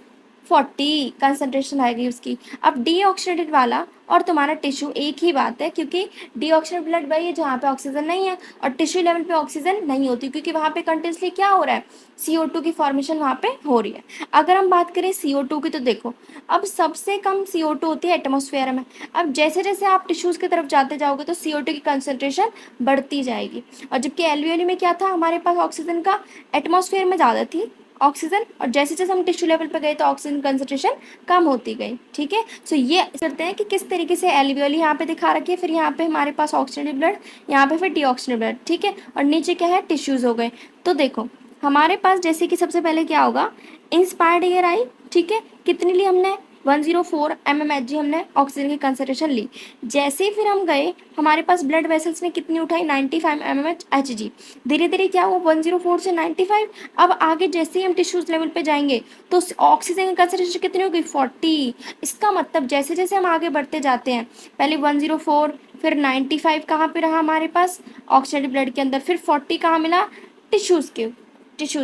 40 कंसनट्रेशन आ गई उसकी। अब डीऑक्सीडेटेड वाला और तुम्हारा टिश्यू एक ही बात है, क्योंकि डीऑक्सीडेटेड ब्लड वही है जहाँ पे ऑक्सीजन नहीं है, और टिश्यू लेवल पे ऑक्सीजन नहीं होती, क्योंकि वहाँ पे कंटिन्यूसली क्या हो रहा है, CO2 की फॉर्मेशन वहाँ पे हो रही है। अगर हम बात करें CO2 की तो देखो, अब सबसे कम CO2 होती है एटमॉस्फेयर में। अब जैसे जैसे आप टिश्यूज़ की तरफ जाते जाओगे तो CO2 की कंसनट्रेशन बढ़ती जाएगी, और जबकि एल्वियोली में क्या था हमारे पास ऑक्सीजन का, एटमॉस्फेयर में ज़्यादा थी ऑक्सीजन, और जैसे जैसे हम टिश्यू लेवल पर गए तो ऑक्सीजन कंसंट्रेशन कम होती गई, ठीक है। सो ये करते हैं कि किस तरीके से एल्वियोली यहाँ पे दिखा रखी है, फिर यहाँ पे हमारे पास ऑक्सीडेटिव ब्लड, यहाँ पे फिर डीऑक्सीडेटिव ब्लड, ठीक है, और नीचे क्या है टिश्यूज़ हो गए। तो देखो हमारे पास जैसे कि सबसे पहले क्या होगा, इंस्पायर्ड एयर आई, ठीक है, कितनी ली हमने, 104 mmHg हमने ऑक्सीजन की कंसंट्रेशन ली। जैसे ही फिर हम गए हमारे पास ब्लड वेसल्स ने कितनी उठाई, 95 mmHg। धीरे धीरे क्या हुआ, 104 से 95। अब आगे जैसे ही हम टिश्यूज लेवल पे जाएंगे तो ऑक्सीजन की कंसंट्रेशन कितनी होगी, 40। इसका मतलब जैसे जैसे हम आगे बढ़ते जाते हैं, पहले 104, फिर 95 कहाँ पे रहा हमारे पास ऑक्सीडेटिव ब्लड के अंदर, फिर 40 कहाँ मिला, टिश्यूज़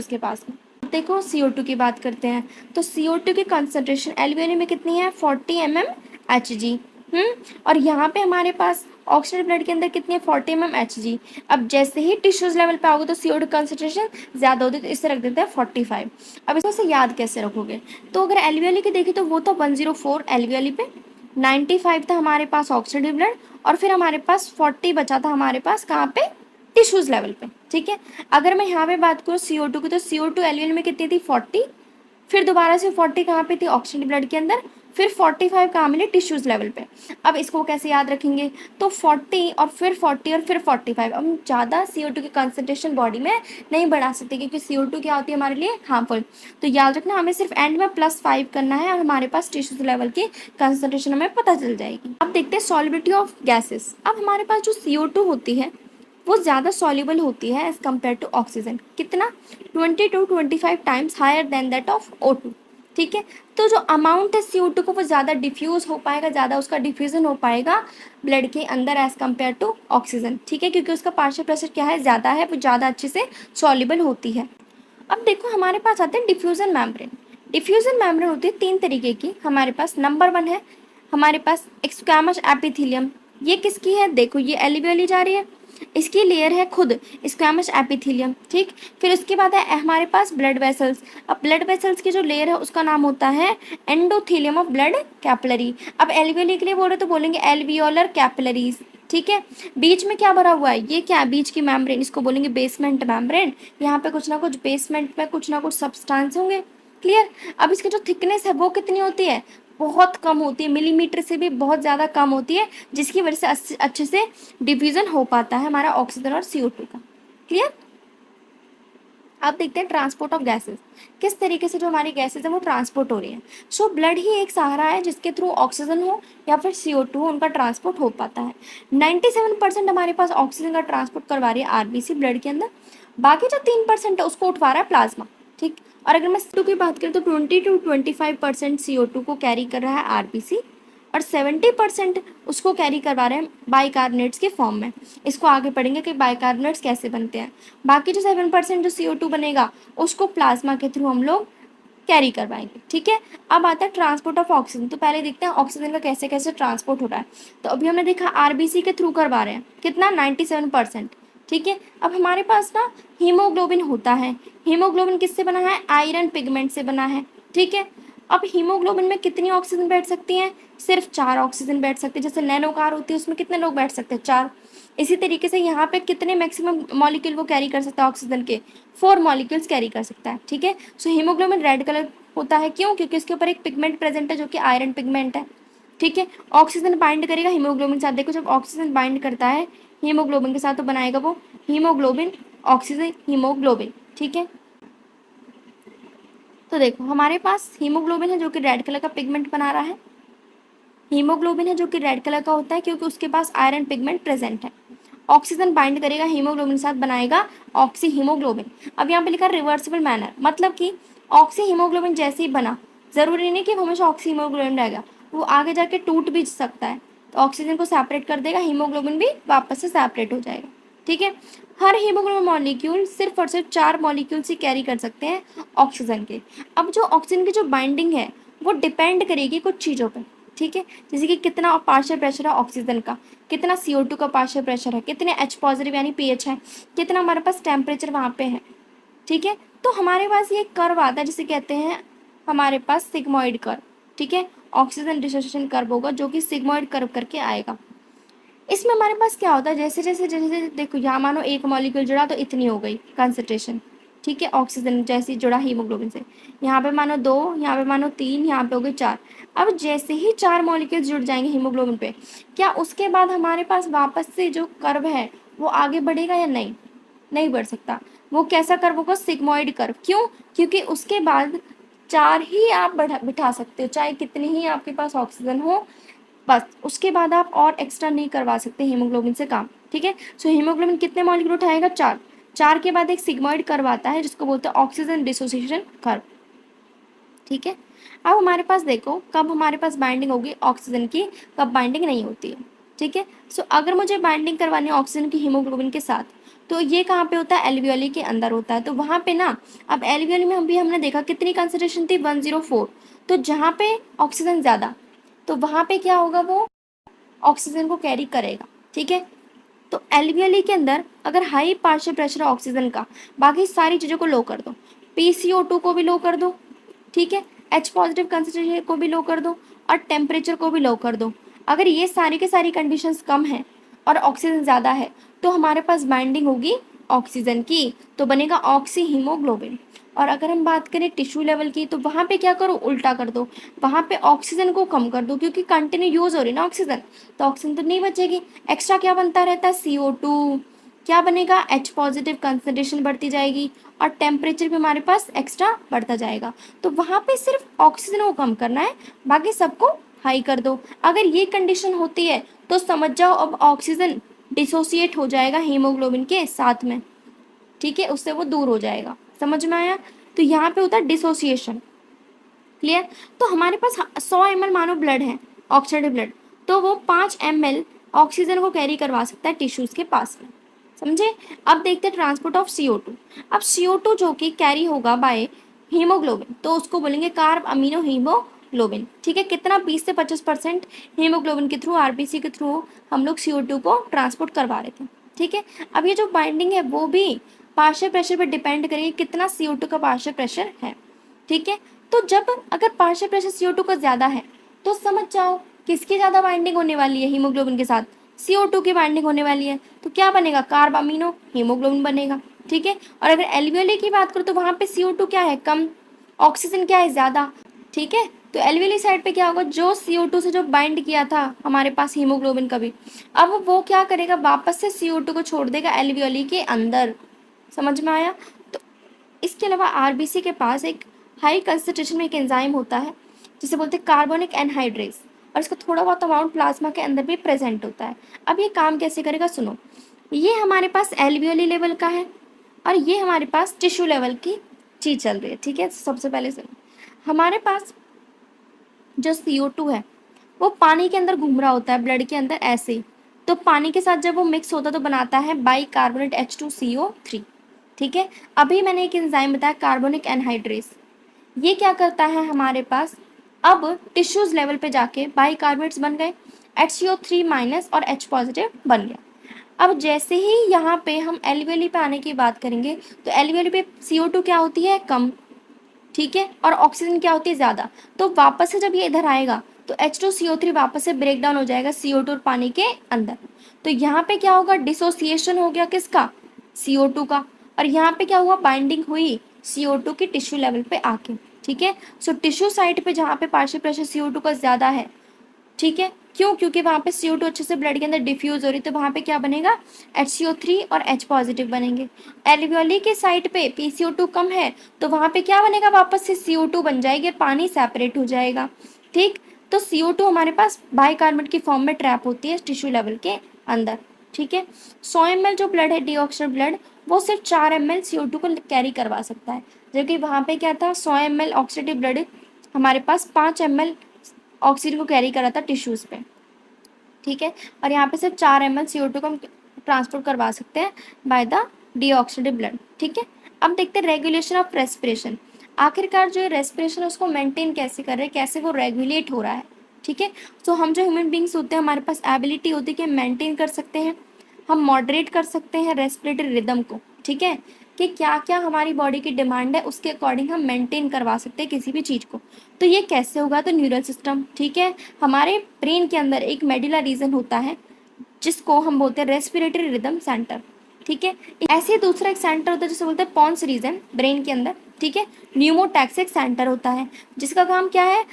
के पास में। देखो CO2 की बात करते हैं, तो CO2 की कंसंट्रेशन एल्वियोली में कितनी है, 40 mmHg। और यहाँ पे हमारे पास ऑक्सीडेटिव ब्लड के अंदर कितनी है, 40 mmHg। अब जैसे ही टिश्यूज लेवल पे आओगे तो CO2 कंसंट्रेशन ज़्यादा होती है, तो इससे रख देते हैं 45। अब इसको से याद कैसे रखोगे, तो अगर एल्वियोली की देखी तो वो था 104 एल्वियोली पे, 95 था हमारे पास ऑक्सीडेटिव ब्लड, और फिर हमारे पास 40 बचा था हमारे पास कहाँ पे, टिश्यूज लेवल पे, ठीक है। अगर मैं यहाँ पे बात करूँ CO2 की तो CO2 एल्वियोली में कितनी थी, 40, फिर दोबारा से 40 कहाँ पे थी ऑक्सीडेटिव ब्लड के अंदर, फिर 45 कहाँ मिले, टिश्यूज लेवल पे। अब इसको कैसे याद रखेंगे, तो 40 और फिर 40 और फिर 45। अब हम ज़्यादा CO2 की कंसंट्रेशन बॉडी में नहीं बढ़ा सकते, क्योंकि CO2 क्या होती है हमारे लिए, हार्मफुल। तो याद रखना हमें सिर्फ एंड में +5 करना है और हमारे पास टिश्यूज लेवल की कंसंट्रेशन हमें पता चल जाएगी। अब देखते हैं सॉल्युबिलिटी ऑफ गैसेस। अब हमारे पास जो CO2 होती है वो ज़्यादा सॉल्युबल होती है एज़ कम्पेयर टू ऑक्सीजन, कितना, 20 to 25 times higher than that of O2, ठीक है। तो जो अमाउंट है CO2 को वो ज़्यादा डिफ्यूज़ हो पाएगा, ज़्यादा उसका डिफ्यूज़न हो पाएगा ब्लड के अंदर एज़ कम्पेयर टू ऑक्सीजन, ठीक है, क्योंकि उसका पार्शियल प्रेशर क्या है, ज़्यादा है, वो ज़्यादा अच्छे से सॉल्युबल होती है। अब देखो हमारे पास आते हैं डिफ्यूज़न मेम्ब्रेन। डिफ्यूज़न मेम्ब्रेन होती है 3 तरीके की हमारे पास। नंबर 1 है हमारे पास स्क्वैमस एपिथेलियम। ये किसकी है, देखो ये एल्वियोली जा रही है, इसकी लेयर है खुद स्क्वैमस एपिथेलियम, ठीक। फिर उसके बाद है हमारे पास ब्लड वेसल्स। अब ब्लड वेसल्स की जो लेयर है उसका नाम होता है एंडोथेलियम ऑफ ब्लड कैपिलरी। अब एल्वियोली के लिए बोल रहे तो बोलेंगे एल्वियोलर कैपिलरीज, ठीक है। बीच में क्या भरा हुआ है, ये क्या है, बीच की मेम्ब्रेन, इसको बोलेंगे बेसमेंट मेम्ब्रेन। यहाँ पे कुछ ना कुछ बेसमेंट में कुछ ना कुछ सब्सटेंस होंगे। क्लियर। अब इसकी जो थिकनेस है वो कितनी होती है, बहुत कम होती है, मिलीमीटर से भी बहुत ज़्यादा कम होती है, जिसकी वजह से अच्छे से डिफ्यूजन हो पाता है हमारा ऑक्सीजन और CO2 का। क्लियर। अब देखते हैं ट्रांसपोर्ट ऑफ गैसेस, किस तरीके से जो हमारी गैसेस है वो ट्रांसपोर्ट हो रही है। सो ब्लड ही एक सहारा है जिसके थ्रू ऑक्सीजन हो या फिर CO2 हो, उनका ट्रांसपोर्ट हो पाता है। 97% हमारे पास ऑक्सीजन का ट्रांसपोर्ट करवा रही है RBC ब्लड के अंदर, बाकी जो 3% है उसको उठवा रहा है प्लाज्मा। ठीक। और अगर मैं CO2 की बात करूँ तो 20 to 25% CO2 को कैरी कर रहा है RBC, और 70% उसको कैरी करवा रहे हैं बाइकार्बोनेट्स के फॉर्म में। इसको आगे पढ़ेंगे कि बाइकार्बोनेट्स कैसे बनते हैं। बाकी जो 7% जो CO2 बनेगा उसको प्लाज्मा के थ्रू हम लोग कैरी करवाएंगे। ठीक है। अब आता है ट्रांसपोर्ट ऑफ ऑक्सीजन। तो पहले देखते हैं ऑक्सीजन का कैसे कैसे ट्रांसपोर्ट हो रहा है। तो अभी हमने देखा RBC के थ्रू करवा रहे हैं, कितना 97%। ठीक है। अब हमारे पास ना हीमोग्लोबिन होता है। हीमोग्लोबिन किससे बना है, आयरन पिगमेंट से बना है। ठीक है। अब हीमोग्लोबिन में कितनी ऑक्सीजन बैठ सकती हैं, सिर्फ 4 ऑक्सीजन बैठ सकती है। जैसे नैनो कार होती है उसमें कितने लोग बैठ सकते हैं, 4। इसी तरीके से यहाँ पे कितने मैक्सिमम मॉलिक्यूल वो कैरी कर सकता है ऑक्सीजन के, 4 मॉलिक्यूल्स कैरी कर सकता है। ठीक है। सो हीमोग्लोबिन रेड कलर होता है, क्यों, क्योंकि उसके ऊपर एक पिगमेंट प्रेजेंट है जो कि आयरन पिगमेंट है। ठीक है। ऑक्सीजन बाइंड करेगा हीमोग्लोबिन के साथ। देखो जब ऑक्सीजन बाइंड करता है हीमोग्लोबिन के साथ तो बनाएगा वो हीमोग्लोबिन ऑक्सीजन हीमोग्लोबिन। ठीक है। तो देखो हमारे पास हीमोग्लोबिन है जो कि रेड कलर का पिगमेंट बना रहा है। हीमोग्लोबिन है जो कि रेड कलर का होता है क्योंकि उसके पास आयरन पिगमेंट प्रेजेंट है। ऑक्सीजन बाइंड करेगा हीमोग्लोबिन के साथ, बनाएगा ऑक्सी हीमोग्लोबिन। अब यहाँ पे लिखा रिवर्सिबल मैनर, मतलब कि ऑक्सी हीमोग्लोबिन जैसे ही बना, जरूरी नहीं कि वो हमेशा ऑक्सी हीमोग्लोबिन रहेगा, वो आगे जाके टूट भी सकता है। तो ऑक्सीजन को सेपरेट कर देगा, हीमोग्लोबिन भी वापस से सेपरेट हो जाएगा। ठीक है। हर हीमोग्लोबिन मॉलिक्यूल सिर्फ और सिर्फ 4 मॉलिक्यूल्स ही कैरी कर सकते हैं ऑक्सीजन के। अब जो ऑक्सीजन की जो बाइंडिंग है वो डिपेंड करेगी कुछ चीज़ों पर। ठीक है। जैसे कि कितना पार्शियल प्रेशर है ऑक्सीजन का, कितना CO2 का पार्शियल प्रेशर है, कितने H पॉजिटिव यानी pH है, कितना हमारे पास टेम्परेचर वहाँ पे है। ठीक है। तो हमारे पास ये कर्व आता है जिसे कहते हैं हमारे पास सिग्मोइड कर्व। ठीक है। ऑक्सीजन डिसोसिएशन कर्व होगा जो कि सिग्मोइड कर्व करके आएगा। इसमें हमारे पास क्या होता है, जैसे जैसे जैसे जैसे देखो यहाँ मानो एक मॉलिक्यूल जुड़ा तो इतनी हो गई कंसंट्रेशन। ठीक है। ऑक्सीजन जैसे जुड़ा हीमोग्लोबिन से, यहाँ पे मानो 2, यहाँ पे मानो 3, यहाँ पे हो गई 4। अब जैसे ही 4 मॉलिक्यूल्स जुड़ जाएंगे हीमोग्लोबिन पे, क्या उसके बाद हमारे पास वापस से जो कर्व है वो आगे बढ़ेगा या नहीं, नहीं बढ़ सकता। वो कैसा कर्व होगा, सिग्मोइड कर्व। क्यों, क्योंकि उसके बाद 4 ही आप बिठा सकते हो, चाहे कितनी ही आपके पास ऑक्सीजन हो, बस उसके बाद आप और एक्स्ट्रा नहीं करवा सकते हीमोग्लोबिन से काम। ठीक है। सो हीमोग्लोबिन कितने मॉलिक्यूल उठाएगा, 4। 4 के बाद एक सिग्मोइड कर्व आता है जिसको बोलते हैं ऑक्सीजन डिसोसिएशन कर्व। ठीक है। अब हमारे पास देखो कब हमारे पास बाइंडिंग होगी ऑक्सीजन की, कब बाइंडिंग नहीं होती है। ठीक है। सो अगर मुझे बाइंडिंग करवानी है ऑक्सीजन की हीमोग्लोबिन के साथ, तो ये कहाँ पे होता है, एल्वियोली के अंदर होता है। तो वहाँ पे ना, अब एल्वियोली में हमने देखा कितनी कंसंट्रेशन थी, 104। तो जहाँ पे ऑक्सीजन ज़्यादा, तो वहाँ पे क्या होगा, वो ऑक्सीजन को कैरी करेगा। ठीक है। तो एल्वियोली के अंदर अगर हाई पार्शियल प्रेशर है ऑक्सीजन का, बाकी सारी चीज़ों को लो कर दो, PCO2 को भी लो कर दो। ठीक है। H पॉजिटिव कंसंट्रेशन को भी लो कर दो और टेम्परेचर को भी लो कर दो। अगर ये सारी के सारी कंडीशंस कम है और ऑक्सीजन ज़्यादा है तो हमारे पास बाइंडिंग होगी ऑक्सीजन की, तो बनेगा ऑक्सी हीमोग्लोबिन। और अगर हम बात करें टिश्यू लेवल की, तो वहाँ पे क्या करो, उल्टा कर दो, वहाँ पे ऑक्सीजन को कम कर दो, क्योंकि कंटिन्यू यूज़ हो रही ना ऑक्सीजन, तो ऑक्सीजन तो नहीं बचेगी। एक्स्ट्रा क्या बनता रहता है, CO2। क्या बनेगा, H पॉजिटिव कंसंट्रेशन बढ़ती जाएगी और टेम्परेचर भी हमारे पास एक्स्ट्रा बढ़ता जाएगा। तो वहाँ पे सिर्फ ऑक्सीजन को कम करना है, बाकी सबको हाई कर दो। अगर ये कंडीशन होती है तो समझ जाओ अब ऑक्सीजन डिसोसिएट हो जाएगा हीमोग्लोबिन के साथ में। ठीक है। उससे वो दूर हो जाएगा। समझ में आया। तो यहाँ पे होता है डिसोसिएशन। क्लियर। तो हमारे पास 100 ml मानो ब्लड है, ऑक्सीडेटिव ब्लड, तो वो 5 ml ऑक्सीजन को कैरी करवा सकता है टिश्यूज के पास में। समझे। अब देखते हैं ट्रांसपोर्ट ऑफ CO2। अब CO2 जो कि कैरी होगा बाय हीमोग्लोबिन, तो उसको बोलेंगे कार्ब अमीनो हीमोग्लोबिन। ठीक है। कितना, 20 से 25% हीमोग्लोबिन के थ्रू, RBC के थ्रू हम लोग CO2 को ट्रांसपोर्ट करवा रहे थे। ठीक है। अब ये जो बाइंडिंग है वो भी पार्शियल प्रेशर पर डिपेंड करेगी, कितना CO2 का पार्शियल प्रेशर है। ठीक है। तो जब अगर पार्शियल प्रेशर CO2 का ज़्यादा है तो समझ जाओ किसकी ज़्यादा बाइंडिंग होने वाली है हीमोग्लोबिन के साथ, CO2 की बाइंडिंग होने वाली है, तो क्या बनेगा, कार्ब अमीनो हीमोग्लोबिन बनेगा। ठीक है, और अगर एल्वियोली की बात करूँ तो वहाँ पे CO2 क्या है, कम, ऑक्सीजन क्या है, ज़्यादा। ठीक है, तो एल्वियोली साइड पे क्या होगा, जो CO2 से जो बाइंड किया था हमारे पास हीमोग्लोबिन कभी, अब वो क्या करेगा, वापस से CO2 को छोड़ देगा एल्वियोली के अंदर। समझ में आया। तो इसके अलावा आरबीसी के पास एक हाई कंसंट्रेशन में एक एंजाइम होता है जिसे बोलते हैं कार्बोनिक एनहाइड्रेस, और इसका थोड़ा बहुत अमाउंट प्लाज्मा के अंदर भी प्रेजेंट होता है। अब ये काम कैसे करेगा, सुनो। ये हमारे पास एल्वियोली लेवल का है और ये हमारे पास टिश्यू लेवल की चीज़ चल रही है। ठीक है, सबसे पहले सुनो, हमारे पास जो CO2 है वो पानी के अंदर घूम रहा होता है ब्लड के अंदर ऐसे ही, तो पानी के साथ जब वो मिक्स होता है तो बनाता है बाइकार्बोनेट H2CO3। ठीक है, अभी मैंने एक एंजाइम बताया कार्बोनिक एनहाइड्रेस, ये क्या करता है हमारे पास, अब टिश्यूज लेवल पे जाके बाइकार्बोनेट्स बन गए, HCO3 माइनस और H पॉजिटिव बन गया। अब जैसे ही यहाँ पे हम एल्वियोली पे आने की बात करेंगे तो एल्वियोली पे CO2 क्या होती है, कम। ठीक है, और ऑक्सीजन क्या होती है, ज़्यादा। तो वापस से जब ये इधर आएगा तो H2CO3 वापस से ब्रेक डाउन हो जाएगा CO2 और पानी के अंदर। तो यहाँ पे क्या होगा, डिसोसिएशन हो गया किसका, CO2 का, और यहाँ पे क्या हुआ, बाइंडिंग हुई CO2 की टिश्यू लेवल पे आके। ठीक है, सो टिश्यू साइड पे जहाँ पे पार्शियल प्रेशर CO2 का ज़्यादा है, ठीक है, क्यों, क्योंकि वहाँ पे CO2 अच्छे से ब्लड के अंदर डिफ्यूज हो रही, तो वहाँ पे क्या बनेगा, HCO3 और H पॉजिटिव बनेंगे। एल्वियोली के साइड पे PCO2 कम है तो वहाँ पे क्या बनेगा, वापस से CO2 बन जाएगी, पानी सेपरेट हो जाएगा। ठीक, तो CO2 हमारे पास बाइकार्बोनेट की फॉर्म में ट्रैप होती है टिश्यू लेवल के अंदर। ठीक है, 100 ml जो ब्लड है डीऑक्सीडाइज्ड ब्लड, वो सिर्फ 4 ml CO2 को कैरी करवा सकता है, जबकि वहाँ पे क्या था, 100 ml ऑक्सीडेटिव ब्लड हमारे पास 5 ml ऑक्सीजन को कैरी करा था टिश्यूज़ पे। ठीक है, और यहाँ पे सिर्फ 4 ml CO2 को हम ट्रांसपोर्ट करवा सकते हैं बाय द डीऑक्सीडेटिव ब्लड। ठीक है, अब देखते हैं रेगुलेशन ऑफ रेस्पिरेशन, आखिरकार जो रेस्पिरेशन है उसको मेंटेन कैसे कर रहे हैं, कैसे वो रेगुलेट हो रहा है। ठीक है, तो हम जो ह्यूमन बींग्स होते हैं हमारे पास एबिलिटी होती है कि मेंटेन कर सकते हैं, हम मॉडरेट कर सकते हैं रेस्पिरेटरी रिदम को। ठीक है, कि क्या क्या हमारी बॉडी की डिमांड है उसके अकॉर्डिंग हम मेंटेन करवा सकते हैं किसी भी चीज़ को। तो ये कैसे होगा, तो न्यूरल सिस्टम। ठीक है, हमारे ब्रेन के अंदर एक मेडुला रीजन होता है जिसको हम बोलते हैं रेस्पिरेटरी रिदम सेंटर। ठीक है, ऐसे ही दूसरा एक सेंटर होता है जिसे बोलते हैं पॉन्स रीजन ब्रेन के अंदर। ठीक है, न्यूमोटैक्सिक सेंटर होता है जिसका काम क्या है,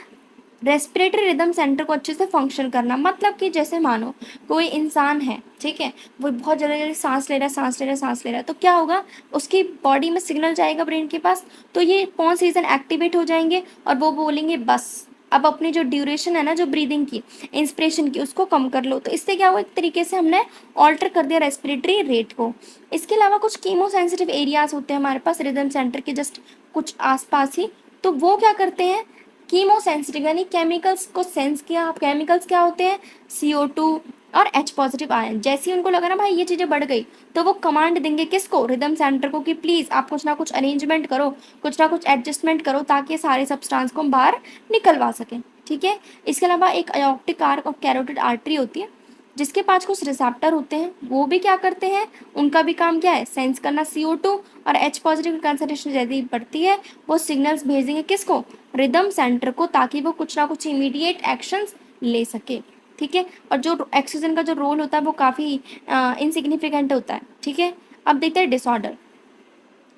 रेस्पिरेटरी रिदम सेंटर को अच्छे से फंक्शन करना। मतलब कि जैसे मानो कोई इंसान है, ठीक है, वो बहुत जल्दी जल्दी सांस ले रहा है, सांस ले रहा है, सांस ले रहा है, तो क्या होगा, उसकी बॉडी में सिग्नल जाएगा ब्रेन के पास, तो ये पॉन्स रीजन एक्टिवेट हो जाएंगे और वो बोलेंगे बस अब अपनी जो ड्यूरेशन है ना, जो ब्रीदिंग की, इंस्पिरेशन की, उसको कम कर लो। तो इससे क्या हुआ, एक तरीके से हमने ऑल्टर कर दिया रेस्पिरेटरी रेट को। इसके अलावा कुछ कीमो सेंसिटिव एरियाज होते हैं हमारे पास रिदम सेंटर के जस्ट कुछ आसपास ही, तो वो क्या करते हैं, कीमो सेंसिटिव यानी केमिकल्स को सेंस किया। केमिकल्स क्या होते हैं, CO2 और H पॉजिटिव आयन। जैसे ही उनको लगा ना भाई ये चीज़ें बढ़ गई, तो वो कमांड देंगे किसको, रिदम सेंटर को, कि प्लीज़ आप कुछ ना कुछ अरेंजमेंट करो, कुछ ना कुछ एडजस्टमेंट करो ताकि सारे सब्सटेंस को हम बाहर निकलवा सकें। ठीक है, इसके अलावा एक अयोप्टिक आर्क और कैरोटिड आर्टरी होती है जिसके पास कुछ रिसेप्टर होते हैं, वो भी क्या करते हैं, उनका भी काम क्या है, सेंस करना CO2 और H पॉजिटिव की कंसंट्रेशन यदि बढ़ती है वो सिग्नल्स भेजेंगे किसको, रिदम सेंटर को, ताकि वो कुछ ना कुछ इमीडिएट एक्शंस ले सके। ठीक है, और जो ऑक्सीजन का जो रोल होता है वो काफ़ी इनसिग्निफिकेंट होता है। ठीक है, अब देखते हैं डिसऑर्डर।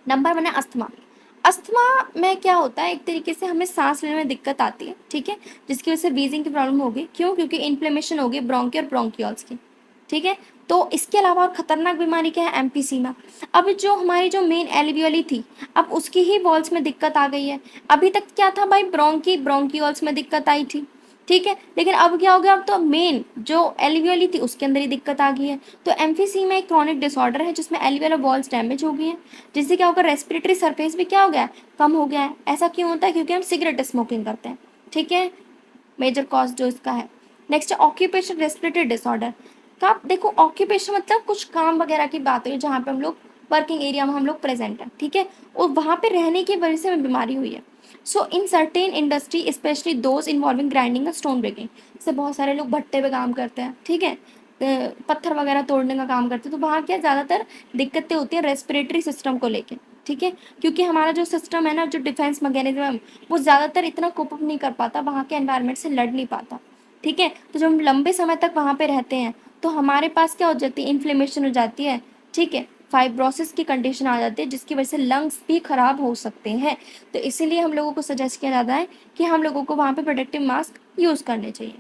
नंबर 1 है अस्थमा। अस्थमा में क्या होता है, एक तरीके से हमें सांस लेने में दिक्कत आती है। ठीक है, जिसकी वजह से वीजिंग की प्रॉब्लम होगी, क्यों, क्योंकि इन्फ्लेमेशन होगी ब्रोंकी और ब्रोंकियोल्स की। ठीक है, तो इसके अलावा और खतरनाक बीमारी क्या है, एम्फीसीमा। अब जो हमारी जो मेन एल्वियोली थी, अब उसकी ही वॉल्स में दिक्कत आ गई है। अभी तक क्या था भाई, ब्रोंकी ब्रोंकियोल्स में दिक्कत आई थी। ठीक है, लेकिन अब क्या हो गया, अब तो मेन जो एल्वियोली थी उसके अंदर ही दिक्कत आ गई है। तो एम्फीसीमा एक क्रॉनिक डिसऑर्डर है जिसमें एल्वियोलर वॉल्स डैमेज हो गई हैं, जिससे क्या होगा, रेस्पिरेटरी सरफेस भी क्या हो गया है, कम हो गया है। ऐसा क्यों होता है, क्योंकि हम सिगरेट स्मोकिंग करते हैं। ठीक है, मेजर कॉज जो इसका है। नेक्स्ट है ऑक्यूपेशन रेस्पिरेटरी डिसऑर्डर का। देखो ऑक्यूपेशन मतलब कुछ काम वगैरह की बात हुई जहाँ पे हम लोग वर्किंग एरिया में हम लोग प्रेजेंट हैं। ठीक है, और वहाँ पे रहने की वजह से हमें बीमारी हुई है। So in certain industry specially those involving grinding और स्टोन ब्रेकिंग, जैसे बहुत सारे लोग भट्टे पे काम करते हैं। ठीक है, पत्थर वगैरह तोड़ने का काम करते हैं, तो वहाँ क्या ज़्यादातर दिक्कतें होती हैं रेस्पिरेटरी सिस्टम को लेके। ठीक है, क्योंकि हमारा जो सिस्टम है ना, जो डिफेंस मैकेनिज्म है, वो ज़्यादातर इतना कोप अप नहीं कर पाता, वहाँ के एनवायरनमेंट से लड़ नहीं पाता। ठीक है, तो जब हम लंबे समय तक वहाँ पे रहते हैं तो हमारे पास क्या हो जाती है, इन्फ्लेमेशन हो जाती है, ठीक है, फाइब्रोसिस की कंडीशन आ जाती है, जिसकी वजह से लंग्स भी खराब हो सकते हैं। तो इसीलिए हम लोगों को सजेस्ट किया जाता है कि हम लोगों को वहाँ पे प्रोटेक्टिव मास्क यूज़ करने चाहिए।